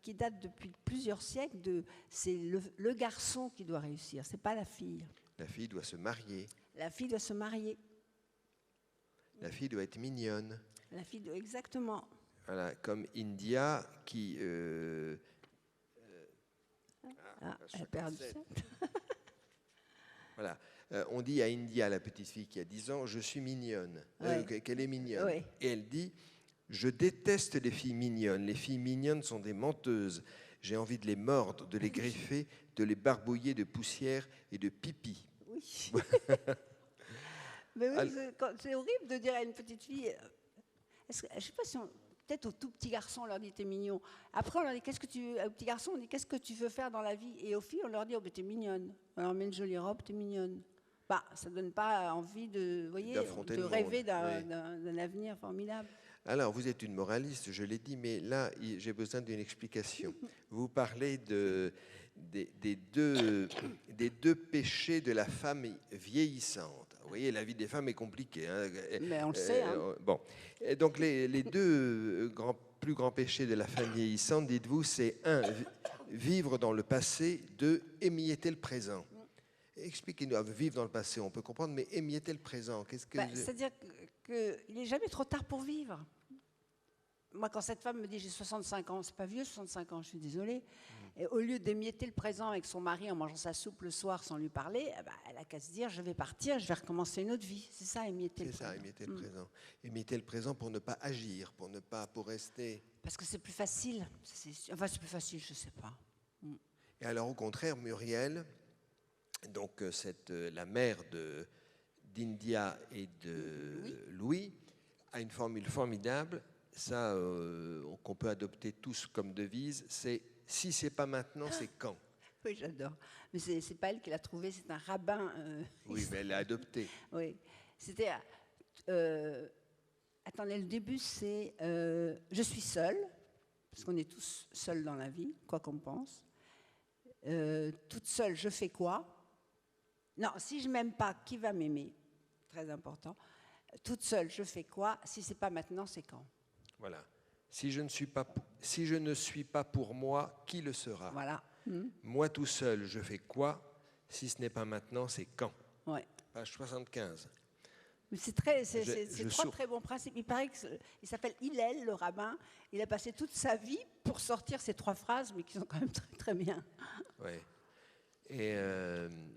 qui date depuis plusieurs siècles, c'est le garçon qui doit réussir, c'est pas la fille. La fille doit se marier. La fille doit se marier. La fille doit être mignonne. La fille doit, exactement. Voilà, comme India qui... elle a perdu ça. Voilà. On dit à India, la petite fille qui a 10 ans, je suis mignonne, qu'elle est mignonne. Ouais. Et elle dit... Je déteste les filles mignonnes. Les filles mignonnes sont des menteuses. J'ai envie de les mordre, de les griffer, de les barbouiller de poussière et de pipi. Oui. Mais oui, c'est horrible de dire à une petite fille... je ne sais pas si peut-être aux tout petits garçons, on leur dit « t'es mignon ». Après, on leur dit « aux petits garçons, on dit « qu'est-ce que tu veux faire dans la vie ?» Et aux filles, on leur dit « oh, ben, t'es mignonne ». On leur met une jolie robe, t'es mignonne. Bah, ça ne donne pas envie de rêver d'un avenir formidable. Alors, vous êtes une moraliste, je l'ai dit, mais là, j'ai besoin d'une explication. Vous parlez des deux péchés de la femme vieillissante. Vous voyez, la vie des femmes est compliquée. Hein. Mais on le sait. Hein. Bon. Et donc, les deux plus grands péchés de la femme vieillissante, dites-vous, c'est 1, vivre dans le passé, 2, émietter le présent. Expliquez-nous, vivre dans le passé, on peut comprendre, mais émietter le présent, qu'est-ce que... C'est-à-dire qu'il n'est jamais trop tard pour vivre. Moi, quand cette femme me dit j'ai 65 ans, c'est pas vieux, 65 ans, je suis désolée. Et au lieu d'émietter le présent avec son mari en mangeant sa soupe le soir sans lui parler, elle a qu'à se dire je vais partir, je vais recommencer une autre vie. C'est ça, émietter le présent. C'est ça, émietter le présent. Émietter le présent pour ne pas agir, pour rester... Parce que c'est plus facile. Enfin, c'est plus facile, je sais pas. Et alors, au contraire, Muriel, donc la mère d'India et de Louis, a une formule formidable. Ça, qu'on peut adopter tous comme devise, c'est « si c'est pas maintenant, c'est quand ». Oui, j'adore. Mais c'est pas elle qui l'a trouvé, c'est un rabbin. Oui, mais elle l'a adopté. Oui. C'était... attendez, le début, c'est « je suis seule », parce qu'on est tous seuls dans la vie, quoi qu'on pense. Toute seule, je fais quoi? Non, si je m'aime pas, qui va m'aimer? Très important. Toute seule, je fais quoi? Si c'est pas maintenant, c'est quand? Voilà. Si je ne suis pas pour moi, qui le sera? Voilà. Moi tout seul, je fais quoi? Si ce n'est pas maintenant, c'est quand? Ouais. Page 75. Mais c'est trois très bons principes. Il paraît qu'il s'appelle Hillel, le rabbin. Il a passé toute sa vie pour sortir ces 3 phrases, mais qui sont quand même très, très bien. Oui. Et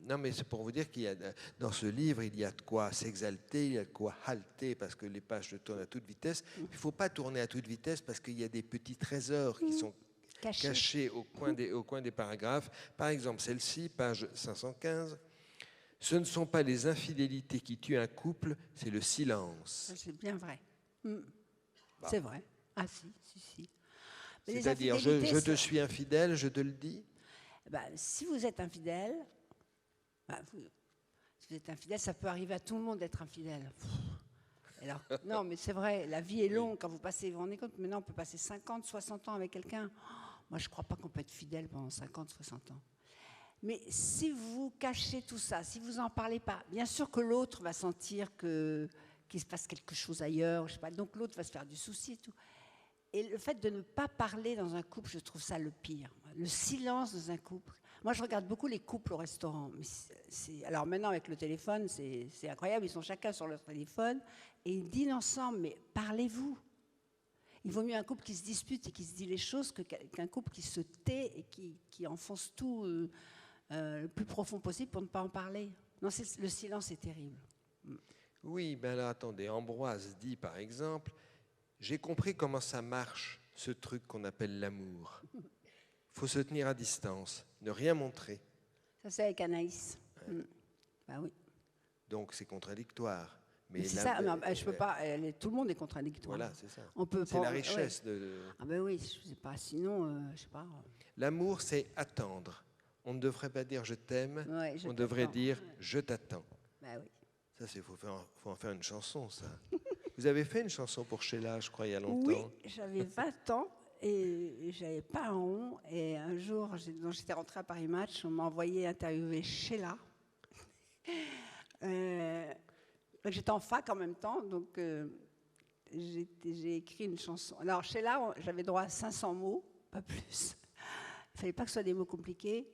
non, mais c'est pour vous dire qu'il y a dans ce livre, il y a de quoi s'exalter, il y a de quoi halter, parce que les pages tournent à toute vitesse. Il ne faut pas tourner à toute vitesse parce qu'il y a des petits trésors qui sont cachés au coin des paragraphes. Par exemple, celle-ci, page 515. Ce ne sont pas les infidélités qui tuent un couple, c'est le silence. C'est bien vrai. C'est vrai. Ah si. C'est-à-dire, je te suis infidèle, je te le dis. Si vous êtes infidèle, ça peut arriver à tout le monde d'être infidèle. Alors, non, mais c'est vrai, la vie est longue. Quand vous passez, vous vous rendez compte, maintenant on peut passer 50, 60 ans avec quelqu'un. Moi, je ne crois pas qu'on peut être fidèle pendant 50, 60 ans. Mais si vous cachez tout ça, si vous n'en parlez pas, bien sûr que l'autre va sentir qu'il se passe quelque chose ailleurs, je sais pas, donc l'autre va se faire du souci et tout. Et le fait de ne pas parler dans un couple, je trouve ça le pire. Le silence dans un couple. Moi, je regarde beaucoup les couples au restaurant. Mais alors maintenant, avec le téléphone, c'est incroyable. Ils sont chacun sur leur téléphone et ils dînent ensemble. Mais parlez-vous. Il vaut mieux un couple qui se dispute et qui se dit les choses qu'un couple qui se tait et qui enfonce tout le plus profond possible pour ne pas en parler. Non, le silence est terrible. Oui, ben là, attendez. Ambroise dit, par exemple... J'ai compris comment ça marche, ce truc qu'on appelle l'amour. Il faut se tenir à distance, ne rien montrer. Ça, c'est avec Anaïs. Ouais. Oui. Donc, c'est contradictoire. Mais c'est ça, je peux pas. Tout le monde est contradictoire. Voilà, c'est ça. C'est la richesse de... Ah ben oui, je sais pas. Sinon, je sais pas. L'amour, c'est attendre. On ne devrait pas dire je t'aime. On devrait dire je t'attends. Ben oui. Ça, faut en faire une chanson, ça. Vous avez fait une chanson pour Sheila, je crois, il y a longtemps. Oui, j'avais 20 ans et j'avais pas un rond. Et un jour, j'étais rentrée à Paris Match, on m'a envoyé interviewer Sheila. J'étais en fac en même temps, donc j'ai écrit une chanson. Alors Sheila, j'avais droit à 500 mots, pas plus. Il fallait pas que ce soit des mots compliqués.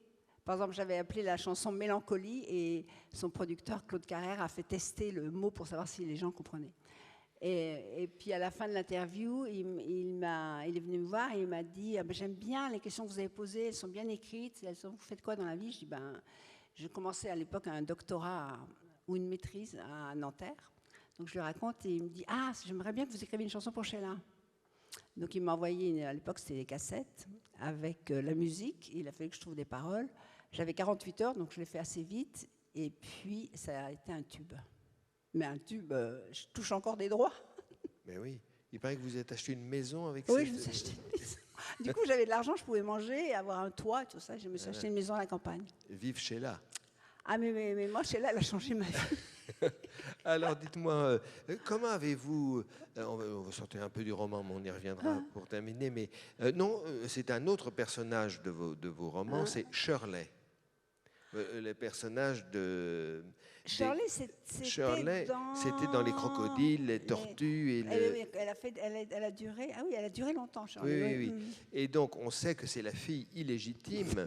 Par exemple, j'avais appelé la chanson Mélancolie et son producteur, Claude Carrère, a fait tester le mot pour savoir si les gens comprenaient. Et puis à la fin de l'interview, il est venu me voir et il m'a dit j'aime bien les questions que vous avez posées, elles sont bien écrites. Vous faites quoi dans la vie? Je dis je commençais à l'époque un doctorat ou une maîtrise à Nanterre. Donc je lui raconte et il me dit j'aimerais bien que vous écriviez une chanson pour Sheila. Donc il m'a envoyé, à l'époque c'était des cassettes avec la musique. Il a fallu que je trouve des paroles. J'avais 48 heures, donc je l'ai fait assez vite. Et puis ça a été un tube. Mais un tube, je touche encore des droits. Mais oui, il paraît que vous avez acheté une maison avec Oui, je me suis acheté une maison. Du coup, j'avais de l'argent, je pouvais manger, avoir un toit, tout ça. Je me suis acheté une maison à la campagne. Vive Sheila. Ah, mais moi, Sheila, elle a changé ma vie. Alors, dites-moi, comment avez-vous... on va sortir un peu du roman, mais on y reviendra pour terminer. Mais non, c'est un autre personnage de vos romans, c'est Shirley. Le personnage de... Shirley, Shirley, c'était dans Les Crocodiles, les Tortues et elle a duré. Ah oui, elle a duré longtemps, Oui, Shirley. oui, oui. Et donc, on sait que c'est la fille illégitime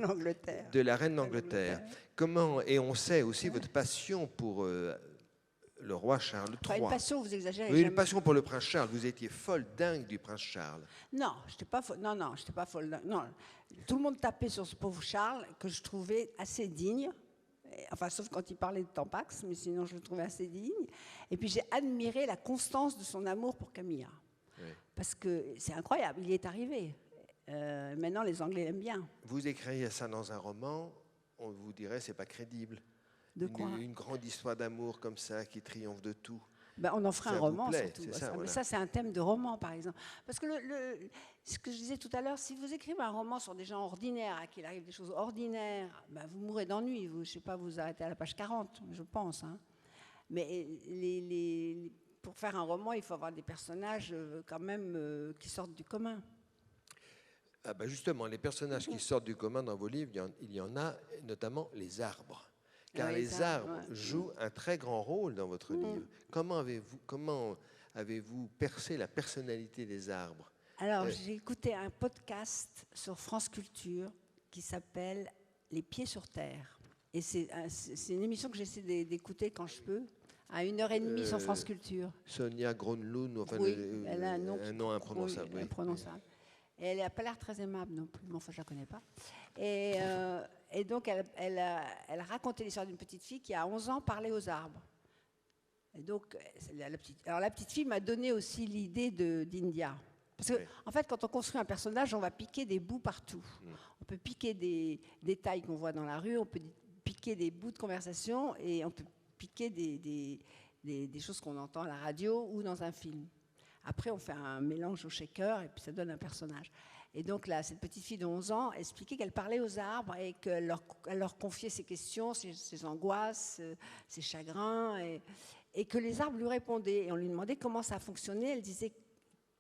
de la reine d'Angleterre. Comment... Et on sait aussi votre passion pour le roi Charles III. Enfin, une passion, vous exagérez. Oui, une passion pour le prince Charles. Vous étiez folle dingue du prince Charles. Non, je n'étais pas folle. Non, j'étais pas folle dingue. Non. Tout le monde tapait sur ce pauvre Charles, que je trouvais assez digne. Enfin, sauf quand il parlait de Tampax, mais sinon je le trouvais assez digne. Et puis j'ai admiré la constance de son amour pour Camilla. Oui. Parce que c'est incroyable, il est arrivé. Maintenant, les Anglais l'aiment bien. Vous écririez ça dans un roman, on vous dirait c'est pas crédible. De quoi ? Une grande histoire d'amour comme ça qui triomphe de tout. Ben, on en ferait un roman, surtout. Ça, voilà. Mais ça, c'est un thème de roman, par exemple. Parce que ce que je disais tout à l'heure, si vous écrivez un roman sur des gens ordinaires, à qui il arrive des choses ordinaires, ben, vous mourrez d'ennui. Je ne sais pas, vous arrêtez à la page 40, je pense. Hein. Mais pour faire un roman, il faut avoir des personnages quand même qui sortent du commun. Ah ben justement, les personnages qui sortent du commun dans vos livres, il y en a notamment les arbres. Car les arbres jouent un très grand rôle dans votre livre. Comment avez-vous percé la personnalité des arbres ? Alors, j'ai écouté un podcast sur France Culture qui s'appelle « Les pieds sur terre ». Et c'est une émission que j'essaie d'écouter quand je peux, à 1h30 sur France Culture. Sonia Gronlund, enfin, oui, elle a un nom imprononçable. Oui, imprononçable. Et elle n'a pas l'air très aimable non plus, mais enfin, je ne la connais pas. Et donc, elle racontait l'histoire d'une petite fille qui, à 11 ans, parlait aux arbres. Et donc, la petite fille m'a donné aussi l'idée d'India. Parce que, en fait, quand on construit un personnage, on va piquer des bouts partout. On peut piquer des détails qu'on voit dans la rue, on peut piquer des bouts de conversation, et on peut piquer des choses qu'on entend à la radio ou dans un film. Après, on fait un mélange au shaker et puis ça donne un personnage. Et donc là, cette petite fille de 11 ans expliquait qu'elle parlait aux arbres et qu'elle leur confiait ses questions, ses angoisses, ses chagrins, et que les arbres lui répondaient. Et on lui demandait comment ça fonctionnait. Elle disait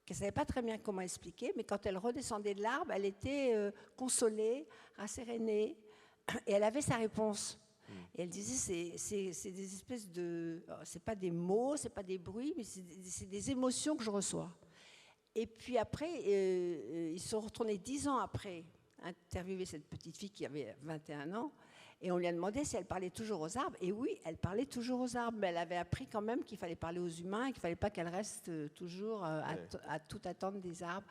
qu'elle ne savait pas très bien comment expliquer, mais quand elle redescendait de l'arbre, elle était consolée, rassérénée, et elle avait sa réponse. Et elle disait, c'est des espèces de... C'est pas des mots, c'est pas des bruits, mais c'est des émotions que je reçois. Et puis après, ils sont retournés 10 ans après interviewer cette petite fille qui avait 21 ans, et on lui a demandé si elle parlait toujours aux arbres. Et oui, elle parlait toujours aux arbres, mais elle avait appris quand même qu'il fallait parler aux humains, et qu'il ne fallait pas qu'elle reste toujours à tout attendre des arbres.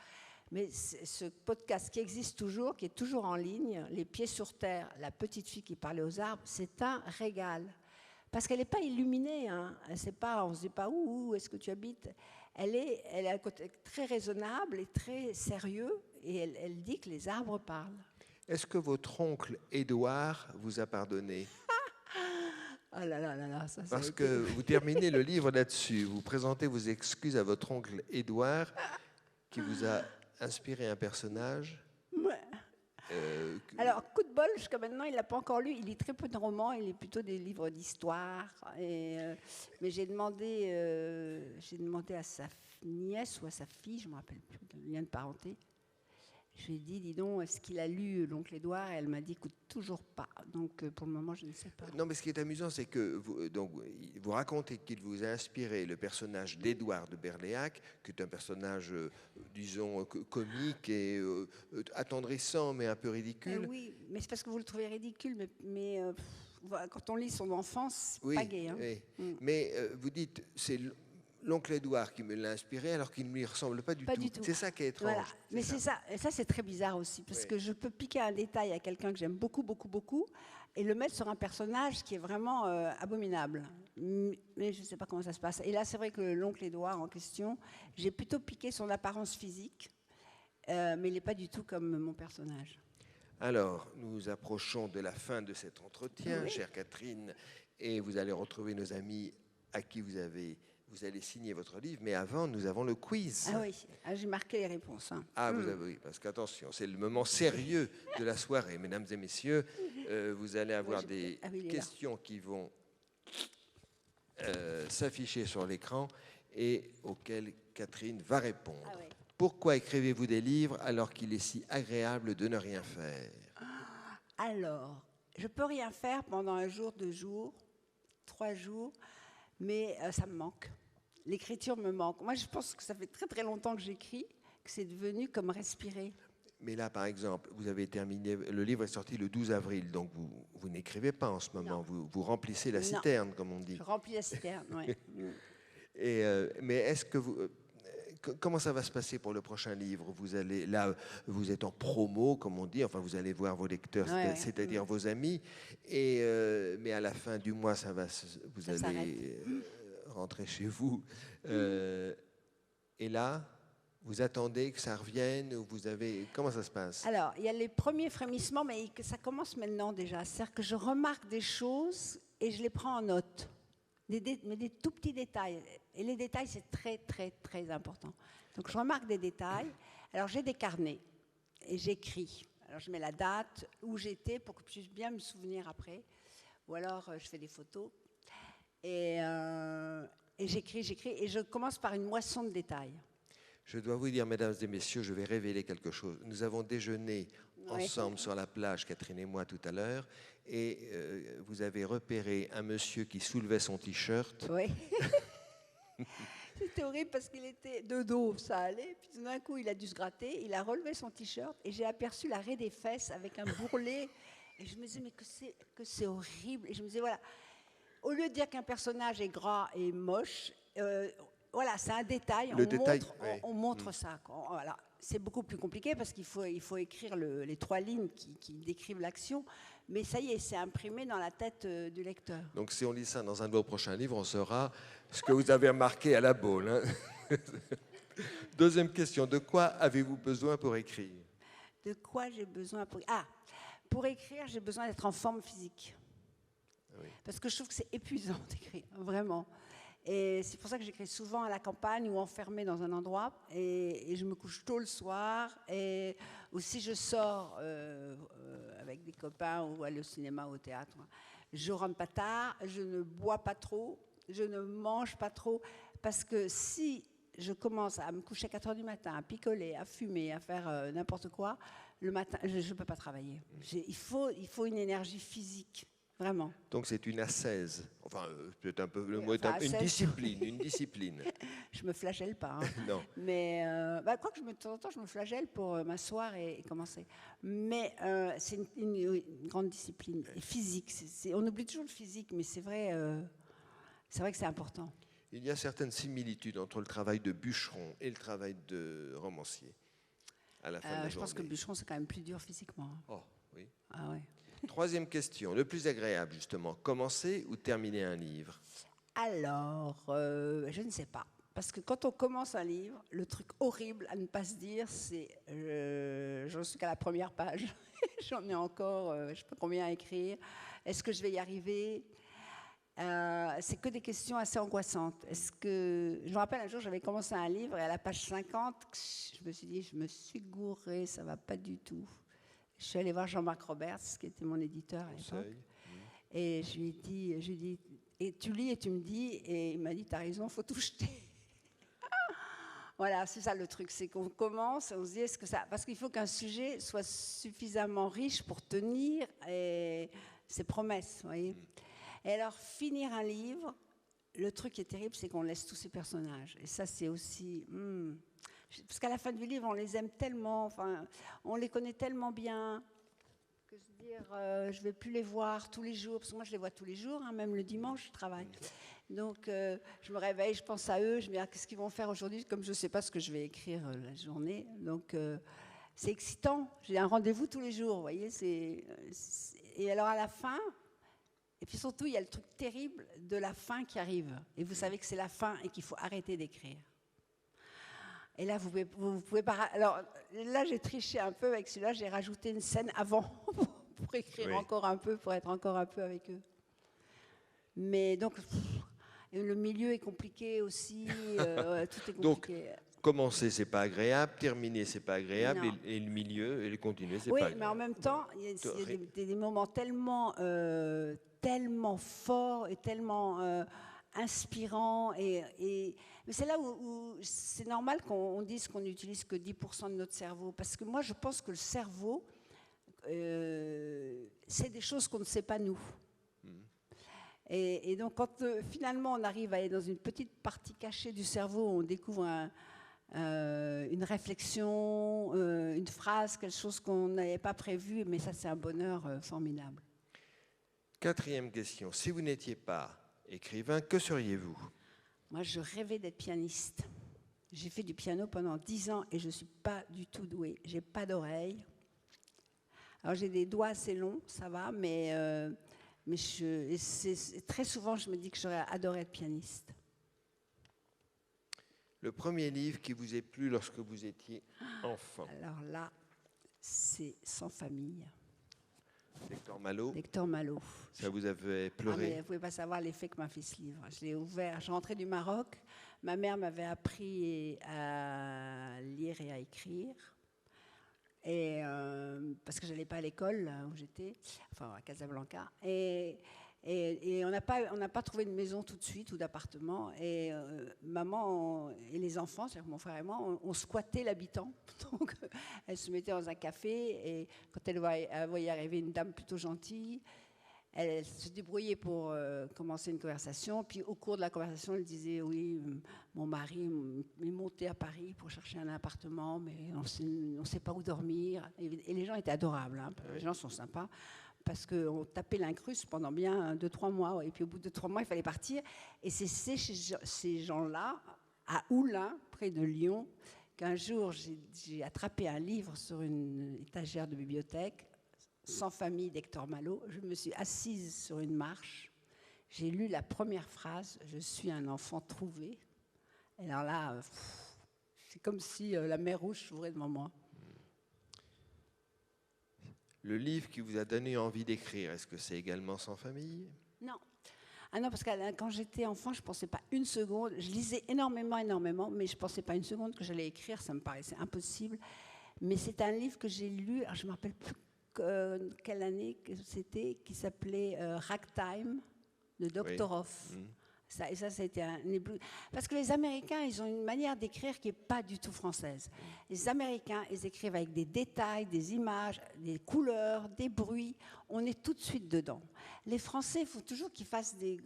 Mais ce podcast qui existe toujours, qui est toujours en ligne, Les pieds sur terre, la petite fille qui parlait aux arbres, c'est un régal. Parce qu'elle n'est pas illuminée, hein. On ne se dit pas où est-ce que tu habites. Elle a un côté très raisonnable et très sérieux, et elle dit que les arbres parlent. Est-ce que votre oncle Édouard vous a pardonné ? Ah là là là là, ça Parce que vous terminez le livre là-dessus. Vous présentez vos excuses à votre oncle Édouard, qui vous a inspiré un personnage. Ouais. Alors, coup de bol, jusqu'à maintenant, il ne l'a pas encore lu. Il lit très peu de romans, il lit plutôt des livres d'histoire. Mais j'ai demandé à sa nièce ou à sa fille, je ne me rappelle plus, le lien de parenté. Je lui ai dit, dis donc, est-ce qu'il a lu l'oncle Édouard ? Et elle m'a dit, écoute, toujours pas. Donc, pour le moment, je ne sais pas. Non, mais ce qui est amusant, c'est que vous racontez qu'il vous a inspiré le personnage d'Édouard de Berléac, qui est un personnage, disons, comique et attendrissant, mais un peu ridicule. Oui, mais c'est parce que vous le trouvez ridicule, mais quand on lit son enfance, c'est pas gai. Hein. Oui. Mais vous dites, c'est l'oncle Édouard qui me l'a inspiré, alors qu'il ne lui ressemble pas du tout. C'est ça qui est étrange. Voilà. Mais c'est ça. Et ça, c'est très bizarre aussi, parce que je peux piquer un détail à quelqu'un que j'aime beaucoup, beaucoup, beaucoup, et le mettre sur un personnage qui est vraiment abominable. Mais je ne sais pas comment ça se passe. Et là, c'est vrai que l'oncle Édouard en question, j'ai plutôt piqué son apparence physique, mais il n'est pas du tout comme mon personnage. Alors, nous approchons de la fin de cet entretien, chère Catherine, et vous allez retrouver nos amis à qui vous allez signer votre livre, mais avant, nous avons le quiz. Ah oui, j'ai marqué les réponses. Hein. Ah, vous avez, oui, parce qu'attention, c'est le moment sérieux de la soirée. Mesdames et messieurs, vous allez avoir des questions qui vont s'afficher sur l'écran et auquel Catherine va répondre. Ah ouais. Pourquoi écrivez-vous des livres alors qu'il est si agréable de ne rien faire? Alors, je peux rien faire pendant 1 jour, 2 jours, 3 jours, mais ça me manque. L'écriture me manque. Moi, je pense que ça fait très très longtemps que j'écris, que c'est devenu comme respirer. Mais là, par exemple, vous avez terminé, le livre est sorti le 12 avril, donc vous n'écrivez pas en ce moment, vous remplissez la Non. citerne, comme on dit. Je remplis la citerne, oui. Mais est-ce que comment ça va se passer pour le prochain livre? Vous allez, là, vous êtes en promo, comme on dit, enfin, vous allez voir vos lecteurs, Ouais, c'est-à-dire vos amis, mais à la fin du mois, vous Ça allez s'arrête. rentrer chez vous. Et là, vous attendez que ça revienne, ou comment ça se passe? Alors, il y a les premiers frémissements, mais ça commence maintenant déjà. C'est-à-dire que je remarque des choses et je les prends en note. Mais des tout petits détails. Et les détails, c'est très, très, très important. Donc, je remarque des détails. Alors, j'ai des carnets et j'écris. Alors, je mets la date, où j'étais, pour que je puisse bien me souvenir après. Ou alors, je fais des photos. Et j'écris. Et je commence par une moisson de détails. Je dois vous dire, mesdames et messieurs, je vais révéler quelque chose. Nous avons déjeuné ensemble sur la plage, Catherine et moi, tout à l'heure, et vous avez repéré un monsieur qui soulevait son t-shirt. Oui. C'était horrible parce qu'il était de dos, ça allait. Puis tout d'un coup, il a dû se gratter, il a relevé son t-shirt et j'ai aperçu l'arrêt des fesses avec un bourrelet. Et je me disais, mais que c'est horrible. Et je me disais, voilà, au lieu de dire qu'un personnage est gras et moche, voilà, c'est un détail. On montre ça. Voilà. C'est beaucoup plus compliqué parce qu'il faut écrire les 3 lignes qui décrivent l'action. Mais ça y est, c'est imprimé dans la tête du lecteur. Donc si on lit ça dans un de vos prochains livres, on saura ce que vous avez remarqué à la Baule. Hein. Deuxième question, de quoi avez-vous besoin pour écrire? De quoi j'ai besoin pour écrire, j'ai besoin d'être en forme physique. Oui. Parce que je trouve que c'est épuisant d'écrire, vraiment. Et c'est pour ça que j'écris souvent à la campagne ou enfermée dans un endroit. Et je me couche tôt le soir. Et aussi, je sors avec des copains ou aller au cinéma ou au théâtre. Je rentre pas tard, je ne bois pas trop, je ne mange pas trop. Parce que si je commence à me coucher à 4 heures du matin, à picoler, à fumer, à faire n'importe quoi, le matin, je ne peux pas travailler. Il faut une énergie physique. Vraiment. Donc c'est une ascèse, enfin peut-être un peu le mot, Une discipline. Je me flagelle pas. Hein. Non. Mais quoi que de temps en temps, je me flagelle pour m'asseoir et commencer. Mais c'est une grande discipline et physique. On oublie toujours le physique, mais c'est vrai que c'est important. Il y a certaines similitudes entre le travail de bûcheron et le travail de romancier. À la fin de la je journée. pense que le bûcheron, c'est quand même plus dur physiquement. Oh, oui. Ah ouais. Troisième question, le plus agréable justement, commencer ou terminer un livre? Alors, je ne sais pas. Parce que quand on commence un livre, le truc horrible à ne pas se dire, c'est j'en suis qu'à la première page. J'en ai encore, je ne sais pas combien à écrire. Est-ce que je vais y arriver? C'est que des questions assez angoissantes. Je me rappelle un jour, j'avais commencé un livre et à la page 50, je me suis dit, je me suis gourée, ça ne va pas du tout. Je suis allée voir Jean-Marc Roberts, qui était mon éditeur à l'époque. Et je lui ai dit, et tu lis et tu me dis, et il m'a dit, t'as raison, il faut tout jeter. Voilà, c'est ça le truc, c'est qu'on commence, on se dit, est-ce que ça... Parce qu'il faut qu'un sujet soit suffisamment riche pour tenir ses promesses, vous voyez. Et alors, finir un livre, le truc qui est terrible, c'est qu'on laisse tous ces personnages. Et ça, c'est aussi... Parce qu'à la fin du livre, on les aime tellement, enfin, on les connaît tellement bien, que se dire, je ne vais plus les voir tous les jours, parce que moi, je les vois tous les jours, hein, même le dimanche, je travaille. Donc, je me réveille, je pense à eux, je me dis, qu'est-ce qu'ils vont faire aujourd'hui, comme je ne sais pas ce que je vais écrire la journée. Donc, c'est excitant. J'ai un rendez-vous tous les jours, vous voyez. Et alors, à la fin, et puis surtout, il y a le truc terrible de la fin qui arrive. Et vous savez que c'est la fin et qu'il faut arrêter d'écrire. Et là, vous pouvez pas... Alors, là, j'ai triché un peu avec celui-là. J'ai rajouté une scène avant pour écrire encore un peu, pour être encore un peu avec eux. Mais donc, le milieu est compliqué aussi. Tout est compliqué. Donc, commencer, c'est pas agréable. Terminer, c'est pas agréable. Et le milieu, et le continuer, c'est pas agréable. Oui, mais en même temps, il y a des moments tellement forts et tellement inspirant. Mais c'est là où c'est normal qu'on dise qu'on n'utilise que 10% de notre cerveau. Parce que moi, je pense que le cerveau, c'est des choses qu'on ne sait pas nous. Et donc, quand finalement on arrive à aller dans une petite partie cachée du cerveau, on découvre une réflexion, une phrase, quelque chose qu'on n'avait pas prévu, mais ça, c'est un bonheur formidable. 4e question. Si vous n'étiez pas écrivain, que seriez-vous? Moi, je rêvais d'être pianiste. J'ai fait du piano pendant 10 ans et je ne suis pas du tout douée. Je n'ai pas d'oreille. Alors, j'ai des doigts assez longs, ça va, mais très souvent, je me dis que j'aurais adoré être pianiste. Le premier livre qui vous ait plu lorsque vous étiez enfant? Alors là, c'est Sans famille. D'Hector Malot. D'Hector Malot. Ça vous avait pleuré? Mais vous ne pouvez pas savoir l'effet que m'a fait ce livre. Je l'ai ouvert, je rentrais du Maroc. Ma mère m'avait appris à lire et à écrire. Et, parce que je n'allais pas à l'école là où j'étais, enfin à Casablanca. Et on n'a pas trouvé de maison tout de suite ou d'appartement. Et maman et les enfants, c'est-à-dire mon frère et moi, on squattait l'habitant. Donc elle se mettait dans un café et quand elle voyait arriver une dame plutôt gentille, elle se débrouillait pour commencer une conversation. Puis au cours de la conversation, elle disait oui, mon mari est monté à Paris pour chercher un appartement, mais on ne sait pas où dormir. Et les gens étaient adorables, hein. Les gens sont sympas. Parce qu'on tapait l'incruste pendant bien 2-3 mois. Et puis au bout de 3 mois, il fallait partir. Et c'est ces gens-là, à Oulin, près de Lyon, qu'un jour, j'ai attrapé un livre sur une étagère de bibliothèque, Sans famille d'Hector Malot. Je me suis assise sur une marche. J'ai lu la première phrase, « Je suis un enfant trouvé ». Et alors là, c'est comme si la mer Rouge s'ouvrait devant moi. Le livre qui vous a donné envie d'écrire, est-ce que c'est également Sans famille? Non. Ah non, parce que quand j'étais enfant, je ne pensais pas une seconde. Je lisais énormément, mais je ne pensais pas une seconde que j'allais écrire. Ça me paraissait impossible. Mais c'est un livre que j'ai lu, alors je ne me rappelle plus quelle année que c'était, qui s'appelait Ragtime de Doktorov. Oui. Ça a été un éblouissement. Parce que les Américains, ils ont une manière d'écrire qui n'est pas du tout française. Les Américains, ils écrivent avec des détails, des images, des couleurs, des bruits. On est tout de suite dedans. Les Français, il faut toujours qu'ils fassent des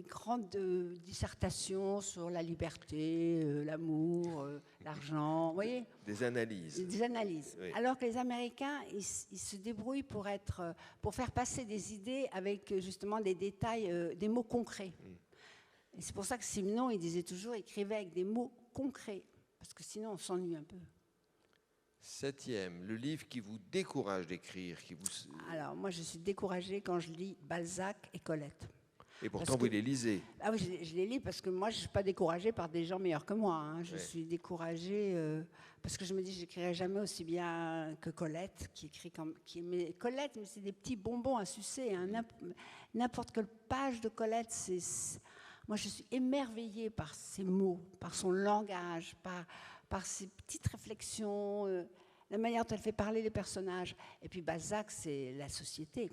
grandes dissertations sur la liberté, l'amour, l'argent. Vous voyez ? Des analyses. Des analyses. Oui. Alors que les Américains, ils se débrouillent pour faire passer des idées avec justement des détails, des mots concrets. Et c'est pour ça que Simenon, il disait toujours, écrivez avec des mots concrets, parce que sinon on s'ennuie un peu. 7e, le livre qui vous décourage d'écrire. Alors moi je suis découragée quand je lis Balzac et Colette. Et pourtant vous les lisez. Ah oui, je les lis parce que moi je ne suis pas découragée par des gens meilleurs que moi. Hein. Je suis découragée parce que je me dis que je n'écrirai jamais aussi bien que Colette, qui écrit comme... Colette, mais c'est des petits bonbons à sucer. Hein. N'importe quelle page de Colette, moi, je suis émerveillée par ses mots, par son langage, par ses petites réflexions, la manière dont elle fait parler les personnages. Et puis Balzac, c'est la société.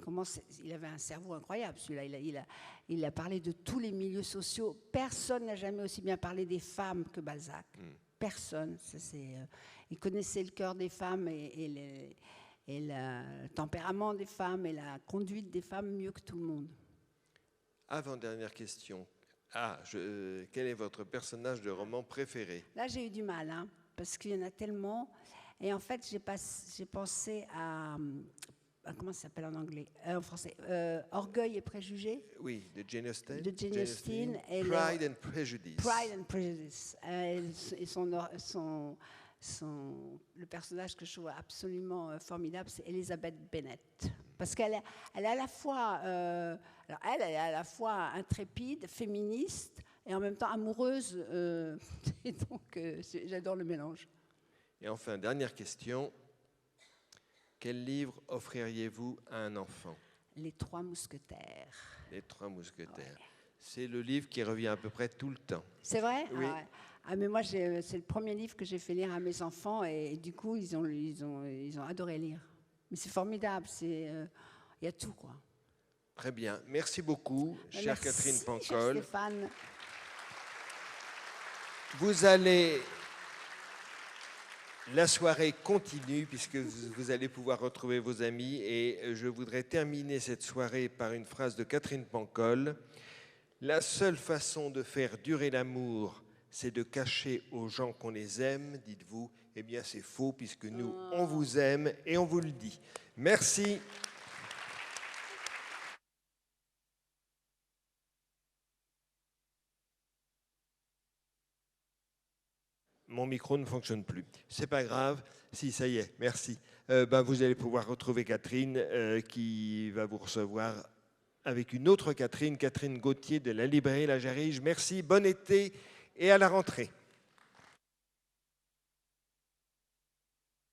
Il avait un cerveau incroyable, celui-là. Il a parlé de tous les milieux sociaux. Personne n'a jamais aussi bien parlé des femmes que Balzac. Personne. Il connaissait le cœur des femmes et le tempérament des femmes et la conduite des femmes mieux que tout le monde. Avant-dernière question. Quel est votre personnage de roman préféré? Là, j'ai eu du mal, hein, parce qu'il y en a tellement. Et en fait, j'ai pensé à comment ça s'appelle en anglais, en français, Orgueil et préjugés. Oui, de Jane Austen. De Jane Austen. Pride and Prejudice. Pride and Prejudice. Et le personnage que je trouve absolument formidable, c'est Elizabeth Bennet. Parce qu'elle est à la fois, elle est à la fois intrépide, féministe et en même temps amoureuse. Et donc, j'adore le mélange. Et enfin, dernière question. Quel livre offririez-vous à un enfant? Les Trois Mousquetaires. Les Trois Mousquetaires. Ouais. C'est le livre qui revient à peu près tout le temps. C'est vrai? Oui. Mais moi, c'est le premier livre que j'ai fait lire à mes enfants et du coup, ils ont adoré lire. Mais c'est formidable, il y a tout, quoi. Très bien. Merci beaucoup, chère Merci, Catherine cher Pancol. Stéphane. Vous allez... La soirée continue puisque vous allez pouvoir retrouver vos amis et je voudrais terminer cette soirée par une phrase de Catherine Pancol. La seule façon de faire durer l'amour, c'est de cacher aux gens qu'on les aime, dites-vous. Eh bien, c'est faux puisque nous, on vous aime et on vous le dit. Merci. Mon micro ne fonctionne plus. C'est pas grave. Si, ça y est, merci. Vous allez pouvoir retrouver Catherine qui va vous recevoir avec une autre Catherine, Catherine Gauthier de la librairie La Jarige. Merci, bon été et à la rentrée.